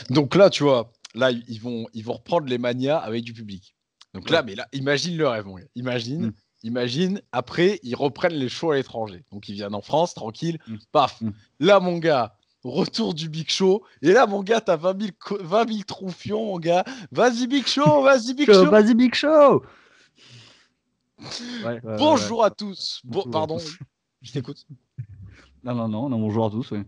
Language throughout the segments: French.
Donc là, tu vois, là, ils vont reprendre les manias avec du public. Donc là, mais là, imagine le rêve, mon gars. Imagine, après, ils reprennent les shows à l'étranger. Donc ils viennent en France, tranquille, paf. Là, mon gars, retour du Big Show. Et là, mon gars, t'as 20 000 troufions, mon gars. Vas-y, Big Show, vas-y, Big Show. Vas-y, Big Show. Bonjour à tous. Pardon, je t'écoute. Non, bonjour à tous, oui.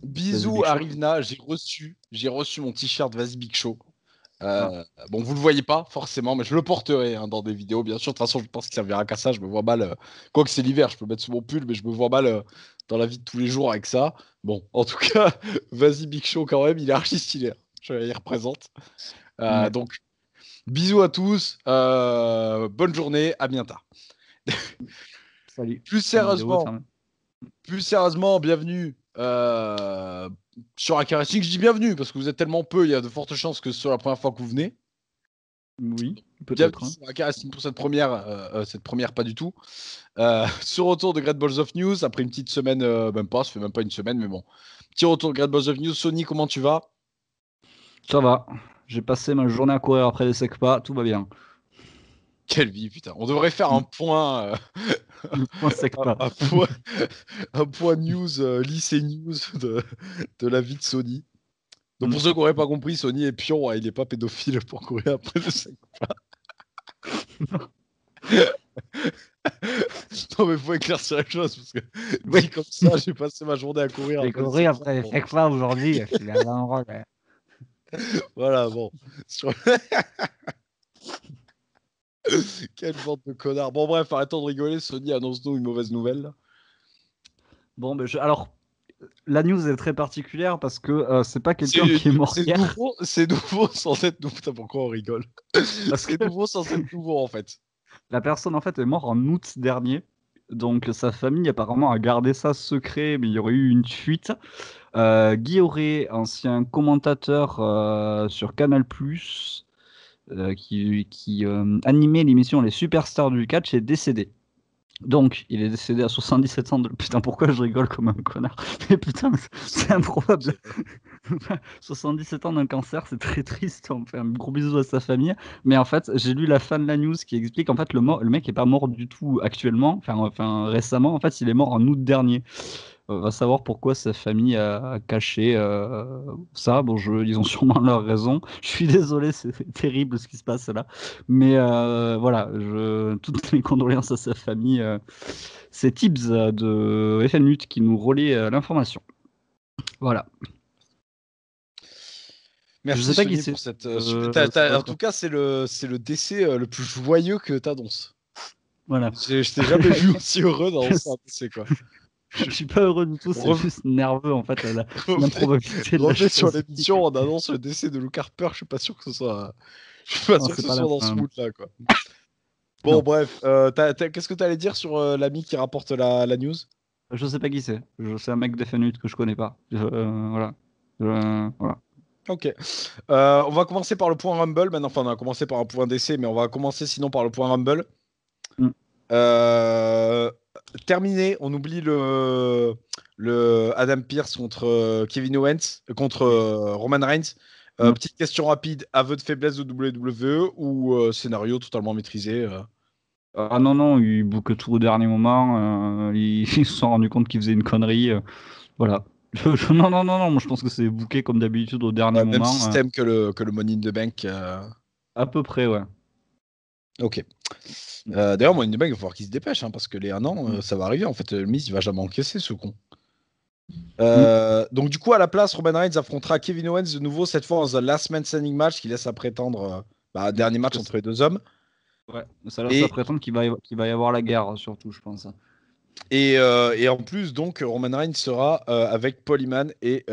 Bisous à Rivna, j'ai reçu mon t-shirt Vas-y Big Show. Bon, vous le voyez pas forcément, mais je le porterai dans des vidéos, bien sûr. De toute façon, je pense qu'il servira qu'à ça. Je me vois mal, quoique c'est l'hiver, je peux mettre sous mon pull, mais je me vois mal dans la vie de tous les jours avec ça. Bon, en tout cas, Vas-y Big Show quand même, il est archi stylé. Il représente. Donc, bisous à tous, bonne journée, à bientôt. Salut. Plus sérieusement, bienvenue sur Akaracing. Je dis bienvenue parce que vous êtes tellement peu, il y a de fortes chances que ce soit la première fois que vous venez. Oui, peut-être. Sur Akaracing pour cette première, pas du tout. Ce retour de Great Balls of News après une petite semaine, ça fait même pas une semaine, mais bon. Petit retour de Great Balls of News. Sony, comment tu vas? Ça va. J'ai passé ma journée à courir après les secpas, tout va bien. Quelle vie, putain. On devrait faire un point. Un point news, lycée news de la vie de Sony. Donc pour ceux qui n'auraient pas compris, Sony est pion, il n'est pas pédophile pour courir après le secpa. Non mais faut éclaircir la chose parce que dit comme ça, j'ai passé ma journée à courir. J'ai couru après le secpa aujourd'hui. Voilà, bon. Quelle bande de connards. Bon bref, arrêtons de rigoler. Sony annonce-nous une mauvaise nouvelle. Là. Bon, alors, la news est très particulière parce que c'est pas quelqu'un qui est mort hier. C'est nouveau sans être nouveau. Putain, pourquoi on rigole? C'est nouveau sans être nouveau en fait. La personne en fait est morte en août dernier. Donc sa famille apparemment a gardé ça secret, mais il y aurait eu une fuite. Guy Auré, ancien commentateur sur Canal+, qui animait l'émission Les Superstars du catch, est décédé. Donc, il est décédé à 77 ans. Putain, pourquoi je rigole comme un connard? Mais putain, c'est improbable. 77 ans d'un cancer, c'est très triste. On fait un gros bisou à sa famille. Mais en fait, j'ai lu la fin de la news qui explique en fait le mec est pas mort du tout actuellement. Enfin récemment, en fait, il est mort en août dernier. On va savoir pourquoi sa famille a caché ça. Bon, ils ont sûrement leur raison. Je suis désolé, c'est terrible ce qui se passe là. Mais voilà, toutes mes condoléances à sa famille. C'est Tibbs de FNUT qui nous relaie l'information. Voilà. Merci je sais pas qui c'est. En tout cas, c'est le décès le plus joyeux que t'annonces. Voilà. Je t'ai jamais vu aussi heureux dans un décès, quoi. Je suis pas heureux du tout, c'est juste nerveux en fait. L'improbabilité de la sur l'émission, on annonce le décès de Luke Harper. Je suis pas sûr que ce soit. Je suis pas sûr que ce soit dans ce mood là, quoi. Bon, non. Bref, qu'est-ce que tu allais dire sur l'ami qui rapporte la news? Je sais pas qui c'est. C'est un mec d'FNUT que je connais pas. Voilà. Voilà. Ok. On va commencer par le point Rumble. Maintenant, enfin, on a commencé par un point d'essai, mais on va commencer sinon par le point Rumble. Terminé. On oublie le Adam Pearce contre Kevin Owens, contre Roman Reigns. Petite question rapide. Aveu de faiblesse de WWE ou scénario totalement maîtrisé Ah non, il boucle tout au dernier moment. Ils se sont rendus compte qu'ils faisaient une connerie. Voilà. Non, moi je pense que c'est booké comme d'habitude au dernier moment. Même système que le Money in the Bank. À peu près, ouais. Ok. D'ailleurs, Money in the Bank, il va falloir qu'il se dépêche, hein, parce que les 1 an, ça va arriver. En fait, le Miz, il va jamais encaisser, ce con. Donc, du coup, à la place, Roman Reigns affrontera Kevin Owens de nouveau, cette fois dans un Last Man Standing match qui laisse à prétendre un dernier match entre les deux hommes. Ouais, ça laisse à prétendre qu'il va y avoir la guerre, surtout, je pense. Et en plus, donc, Roman Reigns sera avec Paul Heyman et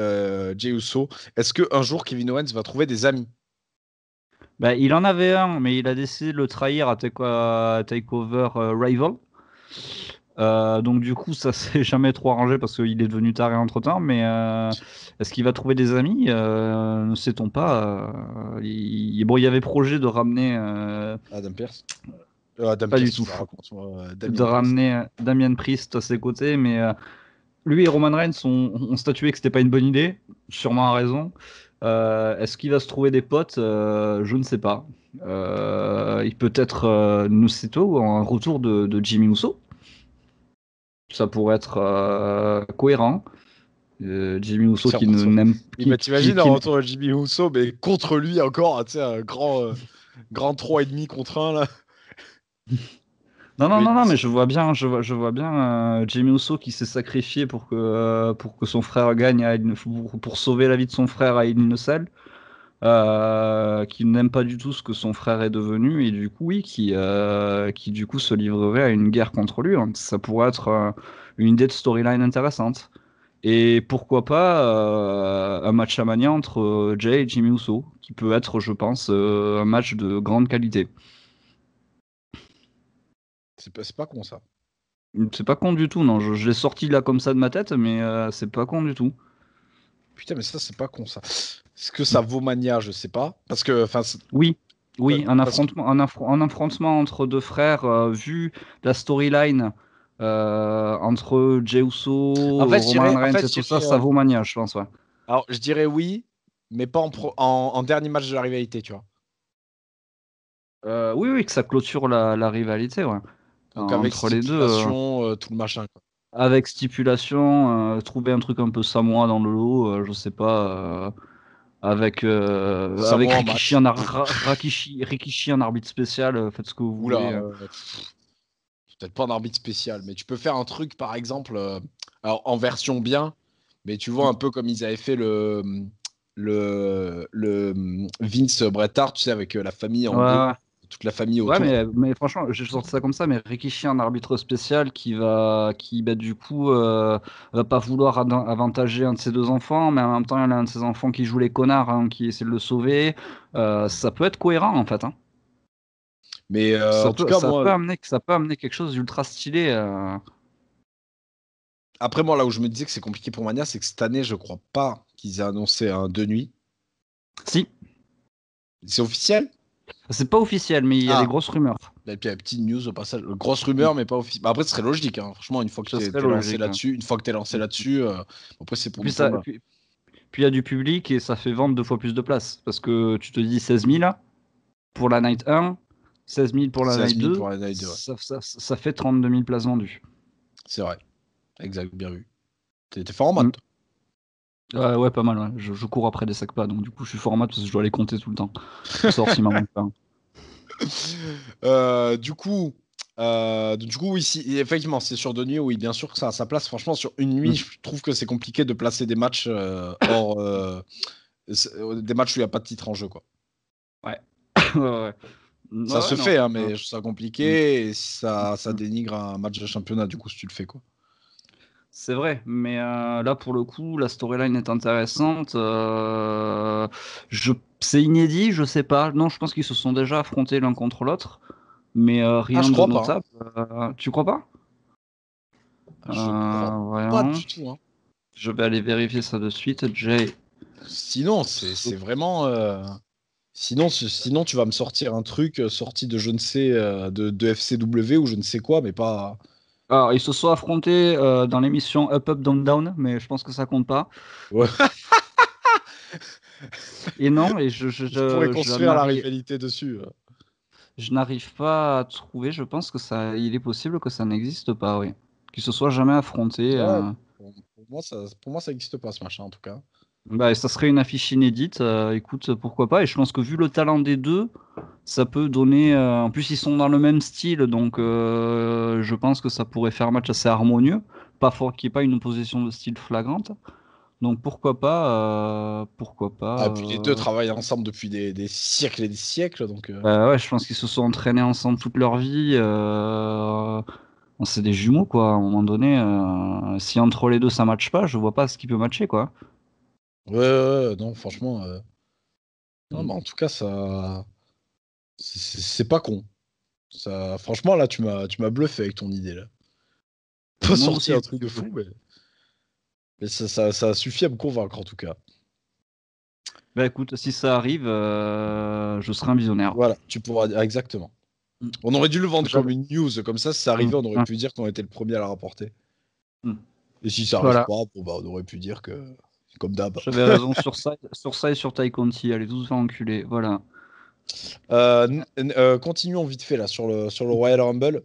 Jey Uso. Est-ce qu'un jour, Kevin Owens va trouver des amis? Il en avait un, mais il a décidé de le trahir à TakeOver Rival. Donc du coup, ça s'est jamais trop arrangé parce qu'il est devenu taré entre-temps. Mais est-ce qu'il va trouver des amis? Ne sait-on pas. Il y avait projet de ramener... Adam Pearce. Pas du tout. De ramener Damien Priest à ses côtés, mais lui et Roman Reigns ont statué que c'était pas une bonne idée, sûrement à raison. Est-ce qu'il va se trouver des potes? Je ne sais pas. Il peut être Nuceto ou un retour de Jimmy Uso. Ça pourrait être cohérent. Jimmy Uso C'est qui vrai, n'aime t'imagines un retour de Jimmy Uso, mais contre lui encore, tu sais, un grand 3,5 contre 1 là. Non, mais je vois bien, je vois bien Jimmy Uso qui s'est sacrifié pour que son frère gagne pour sauver la vie de son frère à Hell in a Cell, qui n'aime pas du tout ce que son frère est devenu et du coup oui, qui du coup se livrerait à une guerre contre lui. Hein. Ça pourrait être une idée de storyline intéressante. Et pourquoi pas un match à Mania entre Jay et Jimmy Uso, qui peut être, je pense, un match de grande qualité. C'est pas con ça. C'est pas con du tout, non. Je l'ai sorti là comme ça de ma tête, mais c'est pas con du tout. Putain, mais ça, c'est pas con ça. Est-ce que ça vaut Mania? Je sais pas. Parce que, enfin, Oui, oui, parce que un affrontement entre deux frères, vu la storyline entre Jey Uso, Roman Reigns et je tout ça, dirais, ça vaut Mania, je pense, ouais. alors, je dirais oui, mais pas en dernier match de la rivalité, tu vois. Oui, oui, que ça clôture la rivalité, ouais. Donc, avec Entre les deux. stipulation, tout le machin, quoi. Avec stipulation, trouver un truc un peu Samoa dans le lot, je sais pas, avec Samoa en Rikishi match. Rikishi en arbitre spécial, faites ce que vous voulez. Oula, peut-être pas un arbitre spécial, mais tu peux faire un truc, par exemple, alors en version bien, mais tu vois un peu comme ils avaient fait le Vince Bret Hart, tu sais, avec la famille Ouais, en deux, ouais. toute la famille Ouais, autour. mais franchement, j'ai sorti ça comme ça, mais Rikishi en arbitre spécial qui bah, du coup, va pas vouloir avantager un de ses deux enfants, mais en même temps, il y a un de ses enfants qui joue les connards, hein, qui essaie de le sauver. Ça peut être cohérent, en fait, hein. Mais en tout cas, moi, Ça peut amener quelque chose d'ultra stylé. après, moi, là où je me disais que c'est compliqué pour Mania, c'est que cette année, je crois pas qu'ils aient annoncé un deux nuits. Si, C'est officiel? c'est pas officiel, mais il y a des Ah, grosses rumeurs. et puis, petite news au passage. Grosse rumeur, mais pas officielle. Bah, après, ce serait logique, hein. Franchement, une fois que Ça serait t'es lancé logique, hein. là-dessus, une fois que t'es lancé là-dessus, après, c'est Et pour puis nous ça, tomber. puis il y a du public et ça fait vendre deux fois plus de places. Parce que tu te dis 16 000 pour la night 1, 16 000 pour la 16 night 000 2, pour la Night 2, ouais. ça fait 32 000 places vendues. C'est vrai. Exact, bien vu. T'es fort en Mm. maths, toi. Ouais, pas mal. Ouais. Je cours après des sacs pas, donc du coup je suis fort en maths parce que je dois les compter tout le temps. Pour savoir s'il m'en manque pas. Du coup, oui, si, effectivement, c'est sur deux nuits, oui, bien sûr que ça a sa place. Franchement, sur une nuit, Mm. je trouve que c'est compliqué de placer des matchs hors. Des matchs où il n'y a pas de titre en jeu, quoi. Ouais. Ouais. Ça Ouais, se non. fait, hein, mais je trouve ça Mm. compliqué et ça Mm. dénigre un match de championnat, du coup, si tu le fais, quoi. C'est vrai, mais là pour le coup, la storyline est intéressante. C'est inédit, je sais pas. Non, je pense qu'ils se sont déjà affrontés l'un contre l'autre, mais Ah, rien je de crois pas, hein. notable. Tu crois pas? Je crois pas Voyons, du tout, hein. je vais aller vérifier ça de suite. Jay. Sinon, c'est vraiment. Sinon, tu vas me sortir un truc sorti de je ne sais, de FCW ou je ne sais quoi, mais pas. Alors, ils se sont affrontés dans l'émission Up Up Down Down, mais je pense que ça compte pas. Ouais. Et non, et Je pourrais construire la rivalité dessus. je n'arrive pas à trouver. Je pense que ça, il est possible que ça n'existe pas, oui. Qu'ils se soient jamais affrontés. Ouais, pour moi, ça n'existe pas, ce machin, en tout cas. Bah, ça serait une affiche inédite. Écoute, pourquoi pas. Et je pense que vu le talent des deux, ça peut donner. En plus, ils sont dans le même style, donc je pense que ça pourrait faire un match assez harmonieux. Pas fort qu'il n'y ait pas une opposition de style flagrante. Donc pourquoi pas. Pourquoi Ah, pas. et puis les deux travaillent ensemble depuis des siècles et des siècles, donc. Bah ouais, je pense qu'ils se sont entraînés ensemble toute leur vie. C'est des jumeaux, quoi. À un moment donné, si entre les deux ça matche pas, je vois pas ce qui peut matcher, quoi. Ouais, non, franchement. Non, Mm. mais en tout cas, ça. C'est pas con. Ça, franchement, là, tu m'as bluffé avec ton idée, là. Pas Moi sorti aussi, un je truc de me suis fou, mais ça suffit à me convaincre, en tout cas. Bah écoute, si ça arrive, je serai un visionnaire. Voilà, tu pourras dire exactement. Mm. On aurait dû le vendre J'ad- comme une news, comme ça, si ça Mm. arrivait, on aurait Mm. pu dire qu'on était le premier à la rapporter. Mm. Et si ça arrive Voilà. pas, bon, bah, on aurait pu dire que, comme d'hab. J'avais raison sur ça et sur Tai Conti. Allez, tous faire enculer. Voilà. Continuons vite fait là sur le Royal Rumble.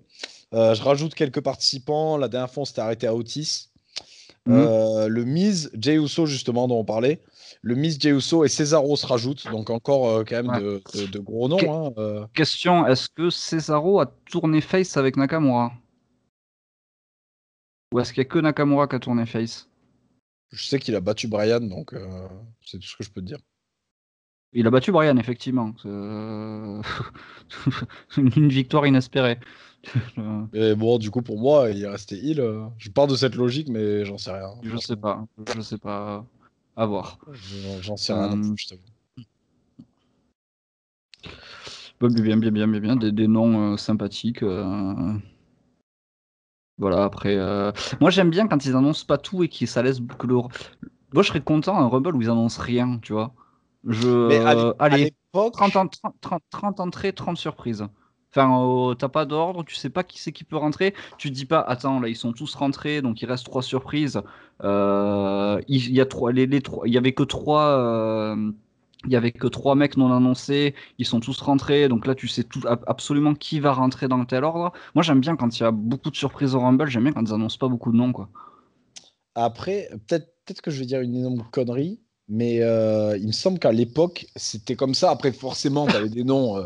Je rajoute quelques participants. La dernière fois, on s'était arrêté à Otis. Hmm. Le Miz, Jey Uso, justement, dont on parlait. Le Miz, Jey Uso et Cesaro se rajoutent. Donc, encore quand même Ouais. de gros Que- noms. Hein. Question, est-ce que Cesaro a tourné face avec Nakamura? Ou est-ce qu'il n'y a que Nakamura qui a tourné face? Je sais qu'il a battu Brian, donc c'est tout ce que je peux te dire. Il a battu Brian, effectivement. Une victoire inespérée. Et bon, du coup, pour moi, il est resté heal. Je pars de cette logique, mais j'en sais rien, Je sais franchement. pas. Je sais pas. À voir. J'en sais rien non plus, Euh, je t'avoue. Bah, bien. Des noms sympathiques. Voilà, après. Moi, j'aime bien quand ils annoncent pas tout et que ça laisse que le. Moi, je serais content un Rumble où ils annoncent rien, tu vois. Mais à Allez, l'époque, 30 entrées, 30 surprises. Enfin, t'as pas d'ordre, tu sais pas qui c'est qui peut rentrer. Tu te dis pas, attends, là, ils sont tous rentrés, donc il reste 3 surprises. Il y a il y avait que 3. Il y avait que 3 mecs non annoncés, ils sont tous rentrés, donc là tu sais absolument qui va rentrer dans tel ordre. Moi j'aime bien quand il y a beaucoup de surprises au Rumble, j'aime bien quand ils annoncent pas beaucoup de noms, quoi. après, peut-être que je vais dire une énorme connerie, mais il me semble qu'à l'époque, c'était comme ça. Après, forcément, t'avais des noms,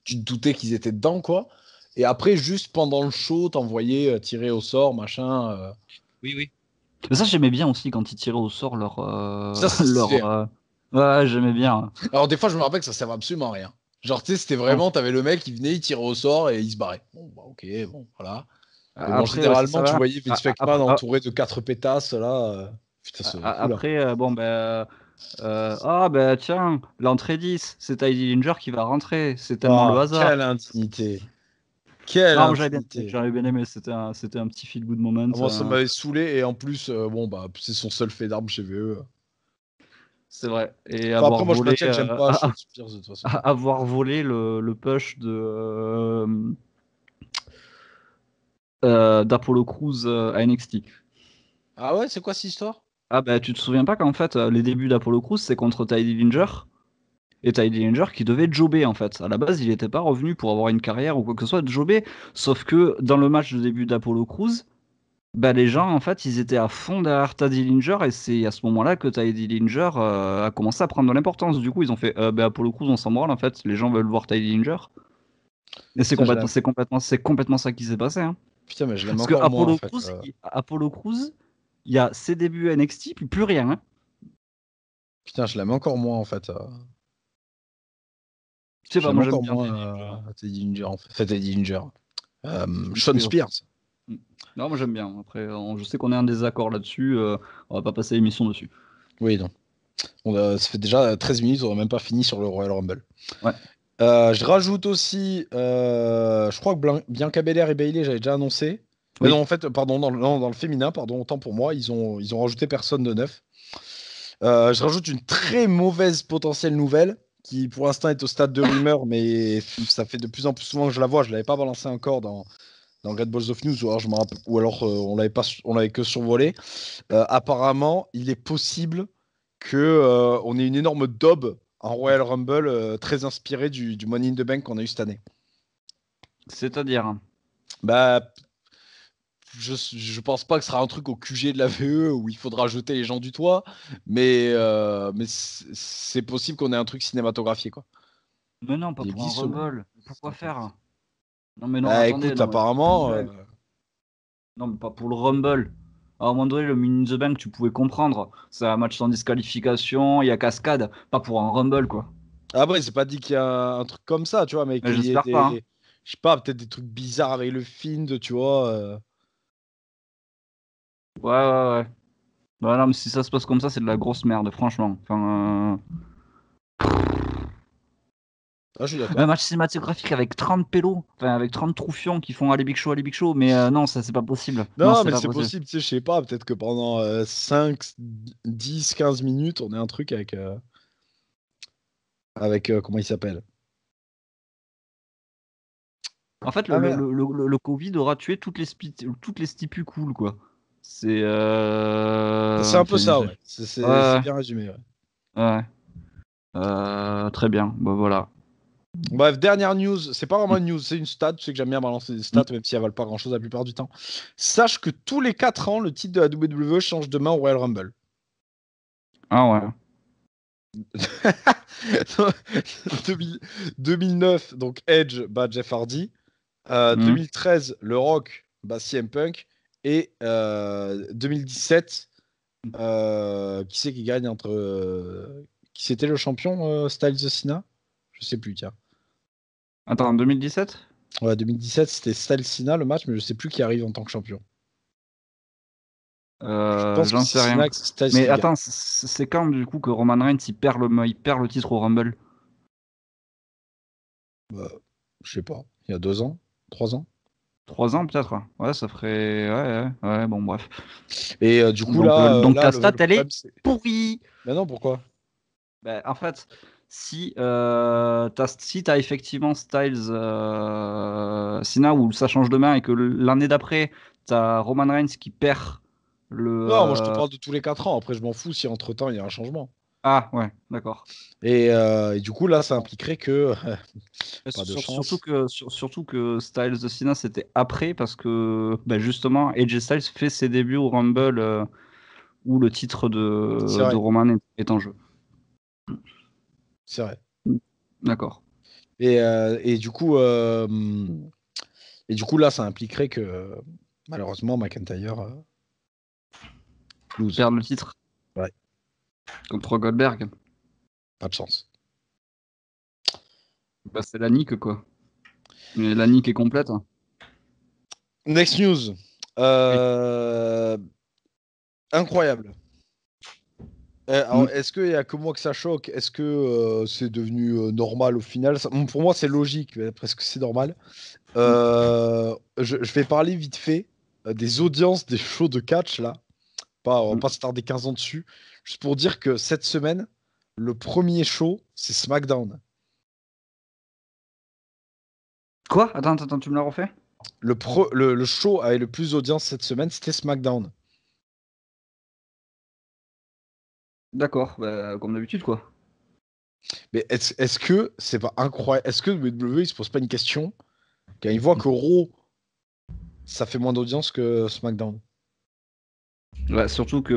tu te doutais qu'ils étaient dedans, quoi. Et après, juste pendant le show, t'envoyais tirer au sort, machin. Oui, oui. Mais ça j'aimais bien aussi quand ils tiraient au sort leur Ça, c'est stylé. leur Hein. ouais, j'aimais bien. Alors, des fois, je me rappelle que ça servait absolument à rien. Genre, tu sais, c'était Ouais. vraiment, t'avais le mec qui venait, il tirait au sort et il se barrait. Bon, bah, ok, bon, voilà. Mais bon, Après ouais, c'est généralement, tu ça. voyais Vince McMahon Après entouré de 4 pétasses, là. Putain, ça devait être cool. Hein. après bon ben ah ben tiens, l'entrée 10, c'est Ty Dillinger qui va rentrer, c'est tellement le Ah, hasard. quelle indignité. Quelle Non, moi indignité. j'avais bien aimé, c'était un petit feel good moment. Ah, moi, ça m'avait saulé. Et en plus, bon, bah, c'est son seul fait d'armes chez VE. C'est vrai. Et Enfin, après, moi, je maintiens que j'aime pas Sean Spears de toute façon. avoir volé le push d'Apollo Crews à NXT. Ah ouais, c'est quoi cette histoire? Ah bah tu te souviens pas qu'en fait les débuts d'Apollo Crews c'est contre Ty Dillinger et Ty Dillinger qui devait jobber en fait. À la base il n'était pas revenu pour avoir une carrière ou quoi que ce soit de jobber. Sauf que dans le match de début d'Apollo Crews, bah les gens en fait ils étaient à fond derrière Ty Dillinger et c'est à ce moment-là que Ty Dillinger a commencé à prendre de l'importance. Du coup ils ont fait bah Apollo Crews on s'en branle en fait. Les gens veulent voir Ty Dillinger. Et Putain, c'est complètement ça qui s'est passé, hein. Putain, mais je l'aime Parce que encore moins, en fait. Apollo Crews, il y a ses débuts à NXT, puis plus rien, hein. Putain, je l'aime encore moins, en fait. Je sais pas, J'aime moi j'aime encore bien moins Teddy Dillinger. Teddy Dillinger, en fait. Enfin, Teddy Dillinger. Sean Oui, enfin. Spears. Mm. Non, moi j'aime bien. Après, je sais qu'on est en désaccord là-dessus. On va pas passer l'émission dessus. Oui, non. Ça fait déjà 13 minutes, on n'a même pas fini sur le Royal Rumble. Ouais. Je rajoute aussi, je crois que Bianca Belair et Bayley, j'avais déjà annoncé. Non, Oui. en fait, pardon, dans le féminin, pardon, autant pour moi, ils ont rajouté personne de neuf. Je rajoute une très mauvaise potentielle nouvelle qui, pour l'instant, est au stade de rumeur, mais ça fait de plus en plus souvent que je la vois. Je l'avais pas balancé encore dans Great Balls of News, ou alors, on l'avait que survolé. Apparemment, il est possible que on ait une énorme daube en Royal Rumble très inspiré du Money in the Bank qu'on a eu cette année. C'est-à-dire. Bah, je pense pas que ce sera un truc au QG de la VE où il faudra jeter les gens du toit, mais c'est possible qu'on ait un truc cinématographié, quoi. Mais non, pas Il pour un existe ce mot? Rumble. Pourquoi faire? Non, mais non, Bah attendez, écoute, non, mais c'est une apparemment, blague. Non, mais pas pour le Rumble. À un moment donné, le Money in the Bank, tu pouvais comprendre. C'est un match sans disqualification, il y a cascade. Pas pour un Rumble, quoi. après, c'est pas dit qu'il y a un truc comme ça, tu vois, mais Mais qu'il y ait j'espère pas, hein. je sais pas, peut-être des trucs bizarres avec le film, tu vois. Ouais. Bah non, mais si ça se passe comme ça, c'est de la grosse merde, franchement. Enfin, Ah, je suis un d'accord. match cinématographique avec 30 pélos, enfin avec 30 troufions qui font aller Big Show, mais non, ça c'est pas possible. Non, Non, c'est mais pas c'est possible. possible, tu sais, je sais pas, peut-être que pendant 5, 10, 15 minutes, on ait un truc avec comment il s'appelle? En fait, Ah merde. le Covid aura tué toutes les stipus cool, quoi. C'est un peu ça, ouais. C'est bien résumé, ouais. Très bien, bah voilà. Bref, dernière news, c'est pas vraiment une news, c'est une stat, tu sais que j'aime bien balancer des stats, même si elles valent pas grand chose la plupart du temps. Sache que tous les 4 ans, le titre de la WWE change de main au Royal Rumble. Ah ouais. 2009, donc Edge bat Jeff Hardy. 2013, Le Rock bat CM Punk. Et 2017, qui c'est qui gagne entre. Qui c'était le champion Styles Cena? Je sais plus, tiens. Attends, 2017? Ouais, 2017, c'était Styles Cena le match, mais je sais plus qui arrive en tant que champion. Je pense que J'en c'est sais rien. Cena que Styles Mais qui gagne. attends, c'est quand du coup que Roman Reigns il perd le titre au Rumble? Bah, je sais pas. Il y a 2 ans, 3 ans. 3 ans peut-être? Ouais, ça ferait. Ouais, bon, bref. Et du coup, Donc, donc là ta stat, le elle problème, est c'est. pourrie! Mais non, pourquoi? En fait, si t'as effectivement Styles Cena où ça change de main et que l'année d'après, t'as Roman Reigns qui perd le. Non, moi je te parle de tous les 4 ans. Après, je m'en fous si entre-temps il y a un changement. Ah, ouais, d'accord. Et du coup, là, ça impliquerait que. Pas de Surtout chance. que Styles de Cena c'était après parce que justement AJ Styles fait ses débuts au Rumble où le titre C'est de vrai. Roman est en jeu. C'est vrai. D'accord. Et du coup, là, ça impliquerait que malheureusement, McIntyre lose. Perdre le titre Ouais, contre Goldberg, pas de chance. c'est la nique quoi. Mais la nique est complète. Next news. Oui. Incroyable. Mm. Alors, est-ce qu'il y a que moi que ça choque? Est-ce que c'est devenu normal au final? Pour moi, c'est logique, mais presque c'est normal. Je vais parler vite fait des audiences des shows de catch là. On va Mm. pas se tarder 15 ans dessus. Juste pour dire que cette semaine, le premier show, c'est SmackDown. Quoi? Attends, tu me l'as refait? Le show avec le plus d'audience cette semaine, c'était SmackDown. D'accord, comme d'habitude quoi. Mais est-ce que c'est pas incroyable? Est-ce que WWE il se pose pas une question quand il voit que Raw ça fait moins d'audience que SmackDown? Ouais, surtout que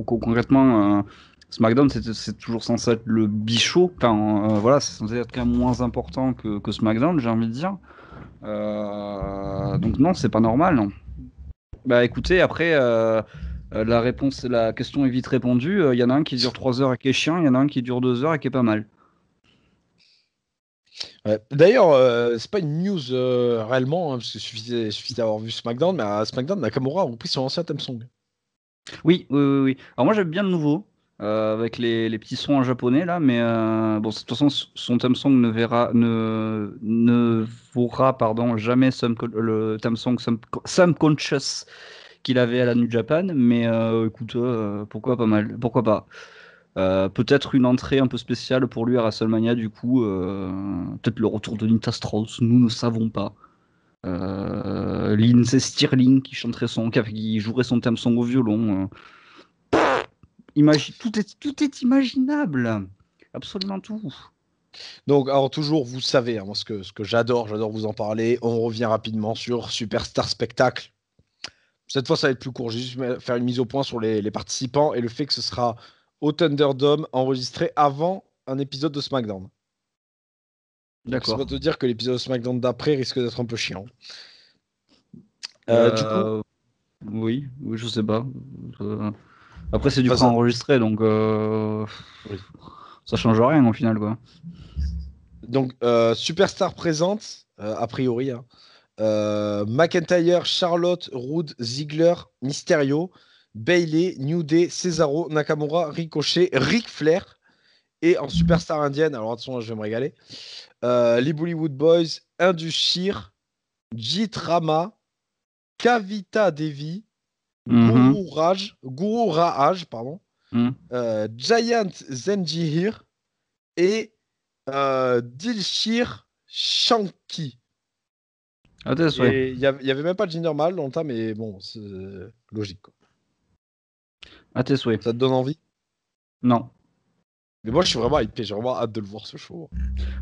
concrètement, SmackDown c'est toujours censé être le bichot. Enfin, voilà, c'est censé être quand même moins important que SmackDown, j'ai envie de dire. Donc non, c'est pas normal. Non. Bah écoutez, après, la question est vite répondue. Il y en a un qui dure 3 heures et qui est chiant, il y en a un qui dure 2 heures et qui est pas mal. Ouais. D'ailleurs, c'est pas une news réellement, hein, parce que suffisait d'avoir vu SmackDown, mais à SmackDown, Nakamura a repris son ancien theme song. Oui. Alors moi j'aime bien le nouveau, avec les petits sons en japonais là, mais bon, de toute façon son theme song ne vaudra pardon, jamais le theme song Some Conscious qu'il avait à la New Japan, mais écoute, pourquoi pas mal, pourquoi pas. Peut-être une entrée un peu spéciale pour lui à WrestleMania du coup, peut-être le retour de Nita Strauss, nous ne savons pas. Lindsey Stirling qui jouerait son theme song au violon. Tout est imaginable. Absolument tout. Donc, alors toujours, vous savez, hein, moi, ce que j'adore vous en parler. On revient rapidement sur Superstar Spectacle. Cette fois, ça va être plus court. Je vais juste faire une mise au point sur les participants et le fait que ce sera au Thunderdome enregistré avant un épisode de SmackDown. Donc, ça va D'accord. te dire que l'épisode de SmackDown d'après risque d'être un peu chiant. Du coup, Euh, oui, je sais pas. Euh, Après, c'est du enfin, préenregistré, donc oui. ça change rien au final, quoi. Donc, Superstar présente, a priori, hein, McIntyre, Charlotte, Roode, Ziggler, Mysterio, Bayley, New Day, Cesaro, Nakamura, Ricochet, Ric Flair. Et en superstar indienne, alors attention, je vais me régaler. Les Bollywood Boys, Indushir, Jit Rama, Kavita Devi, Mhm, Guru Raj, pardon, mhm. Giant Zenjihir et Dilshir Shanki. À tes souhaits. Et il y avait même pas de Jinder Mahal dans le tas, mais bon, c'est logique, quoi. À tes souhaits. Ça te donne envie? Non. Mais moi, je suis vraiment hypé, j'ai vraiment hâte de le voir, ce show.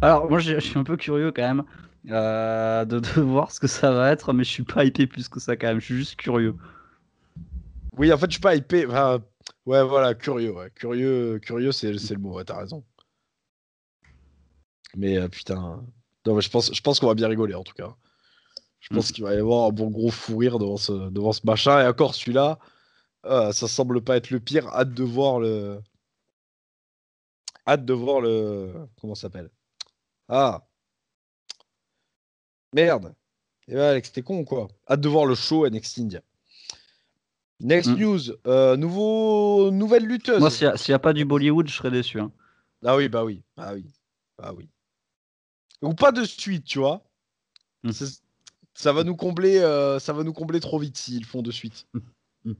Alors, moi, je suis un peu curieux quand même de voir ce que ça va être, mais je suis pas hypé plus que ça quand même. Je suis juste curieux. Oui, en fait, je suis pas hypé. Enfin, ouais, voilà, curieux, ouais. Curieux, c'est le mot, ouais, t'as raison. Mais putain. Non, mais je pense qu'on va bien rigoler, en tout cas. Je Mm. pense qu'il va y avoir un bon gros fou rire devant ce machin. Et encore, celui-là, ça semble pas être le pire. Hâte de voir le. Comment ça s'appelle? Ah, merde. Et ouais, Alex, t'es con ou quoi? Hâte de voir le show NXT India. Next Mm. news. Nouvelle Moi, lutteuse. s'il y a pas du Bollywood, je serais déçu. Hein. Ah oui, bah oui. Ah oui. Ah oui. Ou pas de suite, tu vois. Mm. C'est- ça va nous combler trop vite s'ils font de suite. Mm. Mm.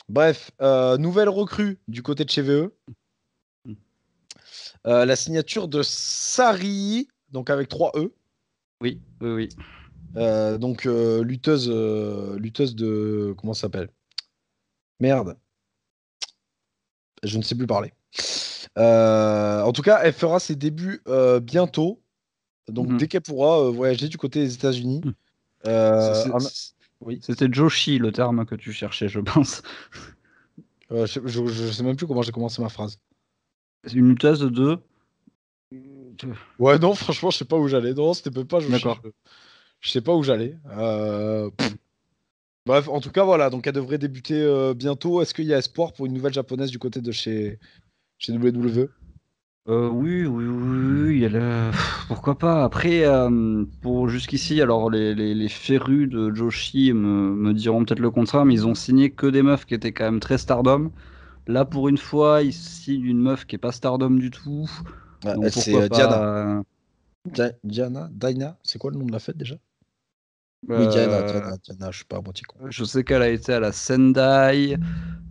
Bref, nouvelle recrue du côté de chez VE. Mm. La signature de Sari, donc avec 3 E. Oui, oui, oui. Donc lutteuse de... Comment ça s'appelle? Merde, je ne sais plus parler. En tout cas, elle fera ses débuts bientôt. Donc Mm. dès qu'elle pourra voyager du côté des États-Unis. Mm. C'est- Euh, c'est- en- c'est- Oui. C'était Joshi le terme que tu cherchais, je pense. Je sais même plus comment j'ai commencé ma phrase. C'est une lutteuse de. Ouais, non, franchement, je sais pas où j'allais. Non, c'était même pas Joshi. D'accord. Je sais pas où j'allais. Bref, en tout cas, voilà. Donc, elle devrait débuter bientôt. Est-ce qu'il y a espoir pour une nouvelle japonaise du côté de chez WWE? Oui, oui, oui, oui, pourquoi pas. Après, pour jusqu'ici, alors les férus de Joshi me diront peut-être le contraire, mais ils ont signé que des meufs qui étaient quand même très stardom. Là, pour une fois, ils signent une meuf qui est pas stardom du tout, donc C'est pourquoi Diana. pas. Diana? Dina? C'est quoi le nom de la fête déjà? Oui, euh, Diana, je suis pas à moitié con. je sais qu'elle a été à la Sendai,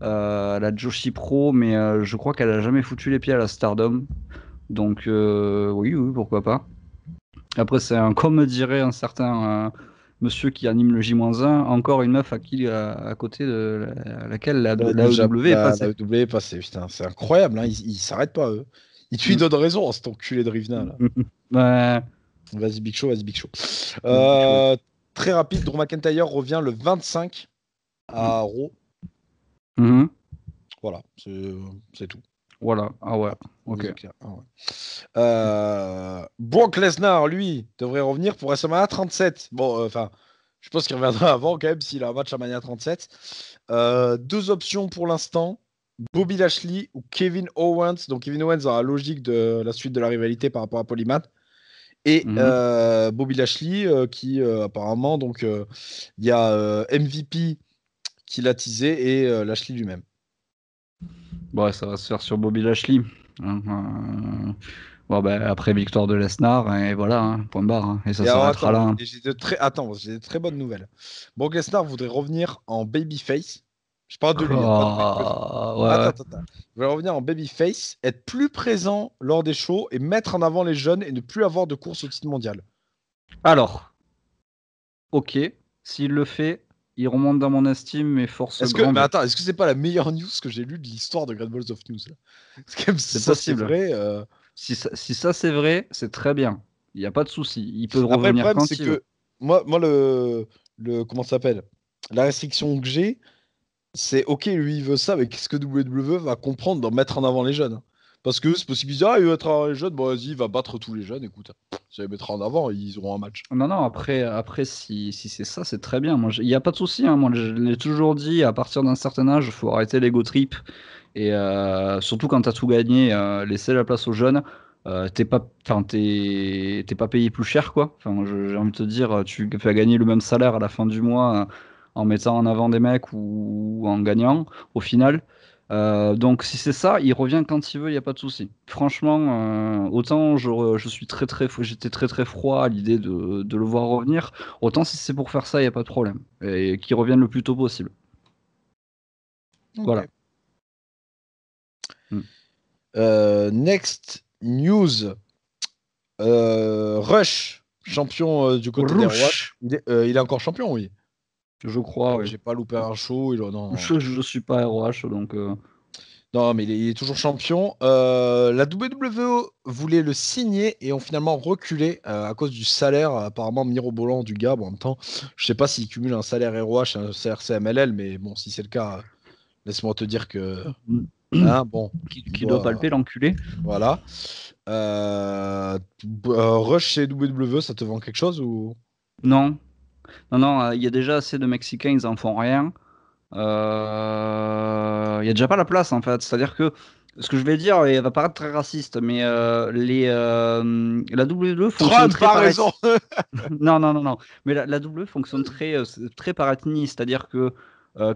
à la Joshi Pro, mais je crois qu'elle a jamais foutu les pieds à la stardom. Donc oui, oui, pourquoi pas. Après, comme dirait un certain monsieur qui anime le J-1, encore une meuf à côté de laquelle l'AEW est La passée. WWE est passée, putain, c'est incroyable, hein, ils s'arrêtent pas, eux. Ils lui Mm. donnent raison, cet enculé de Rivna, là. Ouais, Vas-y, Big Show, vas-y, Big Show. vas-y, Big Show. Euh, Très rapide, Drew McIntyre revient le 25 Mm. à Raw. Mhm. Voilà, c'est tout. Voilà, ah ouais, Ah, ok. c'est clair. Ah ouais. Brock Lesnar, lui, devrait revenir pour WrestleMania 37. Bon, enfin, je pense qu'il reviendra avant quand même s'il a un match à Mania 37. Deux options pour l'instant. Bobby Lashley ou Kevin Owens. Donc Kevin Owens dans la logique de la suite de la rivalité par rapport à Polymath. Et Mhm. Bobby Lashley qui apparemment, donc il y a MVP qui l'a teasé et Lashley lui-même. Bon, ça va se faire sur Bobby Lashley. Hein, bon, ben, après victoire de Lesnar, et voilà, hein, point barre. Hein, et ça Et alors s'arrêtera là. attends, Hein. j'ai de très bonnes nouvelles. Brock Lesnar voudrait revenir en babyface. Je parle de lui, hein, pas de Brock Lesnar. Oh, ouais, Attends, ouais. attends, attends. Il voudrait revenir en babyface, être plus présent lors des shows et mettre en avant les jeunes et ne plus avoir de course au titre mondial. Alors, ok, s'il le fait, il remonte dans mon estime, mais force Mais grande. attends, est-ce que c'est pas la meilleure news que j'ai lue de l'histoire de Great Balls of News là? Parce que même si C'est ça c'est possible. vrai. Si ça c'est vrai, c'est très bien. Il n'y a pas de souci. Il peut Après, le revenir problème, c'est quand il veut. que moi comment ça s'appelle? La restriction que j'ai, c'est ok, lui il veut ça, mais qu'est-ce que WWE va comprendre d'en mettre en avant les jeunes? Hein. Parce que c'est possible qu'ils disent, ah, il va mettre en avant les jeunes, bon, vas-y, il va battre tous les jeunes, écoute. Ça les mettra en avant, ils auront un match. Non, non, après si c'est ça, c'est très bien. Il n'y a pas de souci. Hein. Moi, je l'ai toujours dit, à partir d'un certain âge, il faut arrêter l'ego trip. Et surtout quand tu as tout gagné, laisser la place aux jeunes. T'es pas payé plus cher, quoi. Enfin, j'ai envie de te dire, tu vas gagner le même salaire à la fin du mois en mettant en avant des mecs ou en gagnant, au final. Donc si c'est ça, il revient quand il veut, il n'y a pas de souci. Franchement, autant je suis j'étais très très froid à l'idée de le voir revenir, autant si c'est pour faire ça, il n'y a pas de problème. Et qu'il revienne le plus tôt possible. Ok. Voilà. Mm. Next news. Rush. champion du côté des ROH. Il est encore champion, oui. Je crois, oui. J'ai pas loupé un show. Non. Je suis pas ROH, donc... Non, mais il est toujours champion. La WWE voulait le signer et ont finalement reculé à cause du salaire apparemment mirobolant du gars. Bon, en même temps, je sais pas s'il cumule un salaire ROH et un salaire CMLL, mais bon, si c'est le cas, laisse-moi te dire que... Hein, bon, qui doit palper, l'enculé. Voilà. Rush chez WWE, ça te vend quelque chose ou... Non. Non, il y a déjà assez de Mexicains, ils en font rien. Il y a déjà pas la place en fait. C'est-à-dire que ce que je vais dire, il va paraître très raciste, mais la WWE fonctionne très par raison. non. Mais la WWE fonctionne très par ethnie. C'est-à-dire que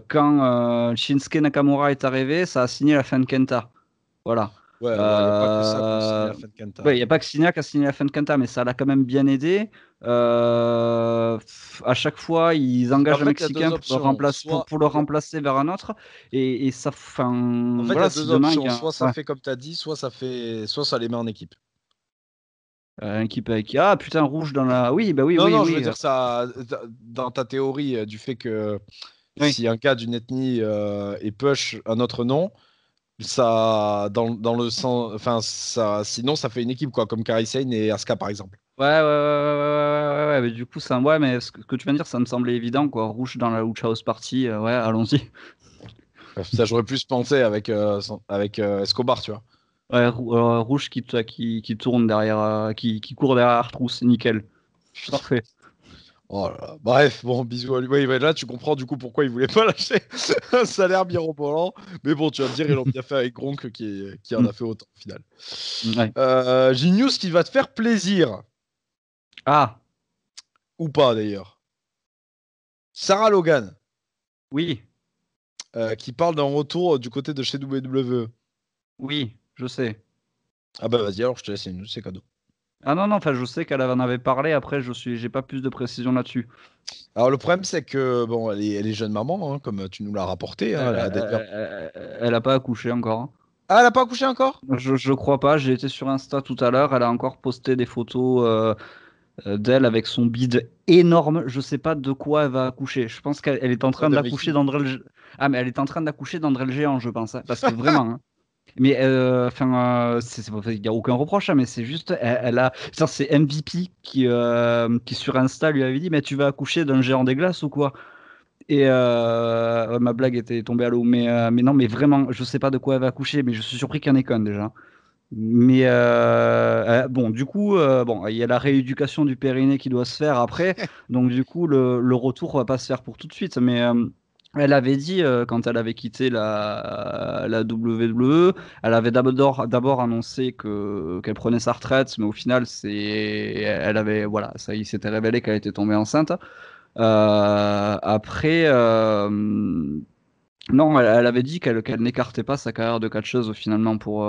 quand Shinsuke Nakamura est arrivé, ça a signé la fin de Kenta. Voilà. Ouais, il n'y a pas que ça qui a signé la fin de Kenta. Il n'y a pas que Signac qui a signé la fin de Kenta, mais ça l'a quand même bien aidé. À chaque fois, ils engagent un Mexicain pour le remplacer vers un autre. Et ça. En fait, il y a deux options. Soit ça fait comme tu as dit, soit ça les met en équipe. Équipe avec. Ah putain, rouge dans la. Oui, bah oui, non, oui. Non, je veux dire ça dans ta théorie du fait que si un gars d'une ethnie est push un autre nom, ça dans le sens. Enfin, ça, sinon, ça fait une équipe, quoi, comme Kairi Sane et Asuka, par exemple. Ouais, mais du coup, ça. Ouais, mais ce que tu viens de dire, ça me semblait évident, quoi. Rouge dans la Lucha House Party, ouais, allons-y. Ça, j'aurais plus pensé avec Escobar, tu vois. Ouais, rouge qui tourne derrière, qui court derrière Artrousse, nickel. Parfait. Oh là là. Bref, bon, bisous à lui. Oui, là, tu comprends du coup pourquoi il voulait pas lâcher un salaire mirobolant. Mais bon, tu vas me dire, ils l'ont bien fait avec Gronk qui en a fait autant au final. Ouais. J'ai une news qui va te faire plaisir. Ah. Ou pas d'ailleurs. Sarah Logan. Oui. Qui parle d'un retour du côté de chez WWE. Oui, je sais. Ah bah vas-y, alors je te laisse une news, c'est cadeau. Ah non, enfin je sais qu'elle en avait parlé, après j'ai pas plus de précision là-dessus. Alors le problème c'est que, bon, elle est jeune maman, hein, comme tu nous l'as rapporté. Hein, elle a pas accouché encore. Hein. Ah, elle a pas accouché encore? Je crois pas, j'ai été sur Insta tout à l'heure, elle a encore posté des photos d'elle avec son bide énorme, je sais pas de quoi elle va accoucher. Je pense qu'elle est en train d'accoucher d'André Ah mais elle est en train d'accoucher d'André le Géant, je pense. Hein, parce que vraiment... Hein. Mais enfin, il n'y a aucun reproche, hein, mais c'est juste, elle a, c'est MVP qui sur Insta lui avait dit, mais tu vas accoucher d'un géant des glaces ou quoi? Et ma blague était tombée à l'eau, mais non, mais vraiment, je sais pas de quoi elle va accoucher, mais je suis surpris qu'il y en ait qu'un déjà. Mais bon, du coup, bon, il y a la rééducation du périnée qui doit se faire après, donc du coup, le retour va pas se faire pour tout de suite, mais elle avait dit, quand elle avait quitté la WWE, elle avait d'abord annoncé qu'elle prenait sa retraite, mais au final, elle avait, voilà, ça, il s'était révélé qu'elle était tombée enceinte. Après, non, elle avait dit qu'elle n'écartait pas sa carrière de catcheuse finalement pour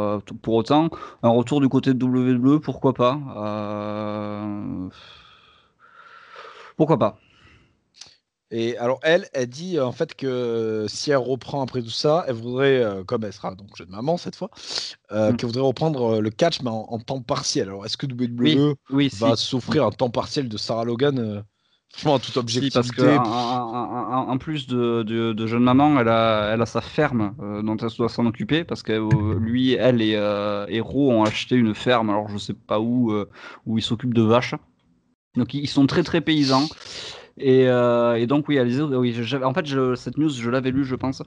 autant. Un retour du côté de WWE, pourquoi pas? Pourquoi pas? Et alors elle dit en fait que si elle reprend après tout ça, elle voudrait, comme elle sera donc jeune maman cette fois, qu'elle voudrait reprendre le catch mais en temps partiel. Alors est-ce que WWE va s'offrir un temps partiel de Sarah Logan franchement, en toute objectivité. Si, parce que en plus de jeune maman, elle a sa ferme dont elle doit s'en occuper parce que lui, elle et Ro ont acheté une ferme. Alors je sais pas où ils s'occupent de vaches. Donc ils sont très très paysans. Et donc oui, elle disait, oui, en fait cette news je l'avais lue je pense,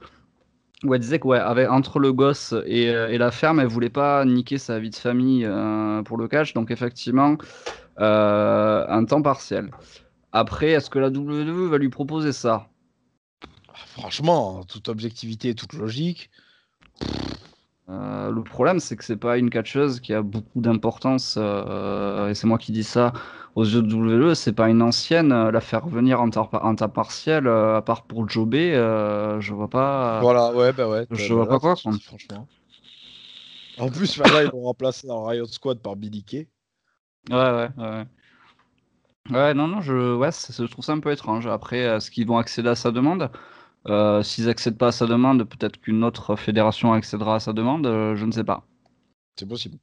où elle disait que ouais, entre le gosse et la ferme, elle voulait pas niquer sa vie de famille pour le catch, donc effectivement un temps partiel. Après, est-ce que la WWE va lui proposer ça? Franchement, en toute objectivité et toute logique. Le problème, c'est que c'est pas une catcheuse qui a beaucoup d'importance, et c'est moi qui dis ça aux yeux de WWE, c'est pas une ancienne, la faire venir en temps partiel, à part pour jobber, je vois pas. Voilà, ouais, bah ouais. Je vois pas quoi. Franchement. En plus, là, ils vont remplacer dans Riot Squad par Billy Kay. Ouais. Ouais, non, je trouve ça un peu étrange. Après, est-ce qu'ils vont accéder à sa demande? S'ils n'accèdent pas à sa demande, peut-être qu'une autre fédération accédera à sa demande, je ne sais pas. C'est possible.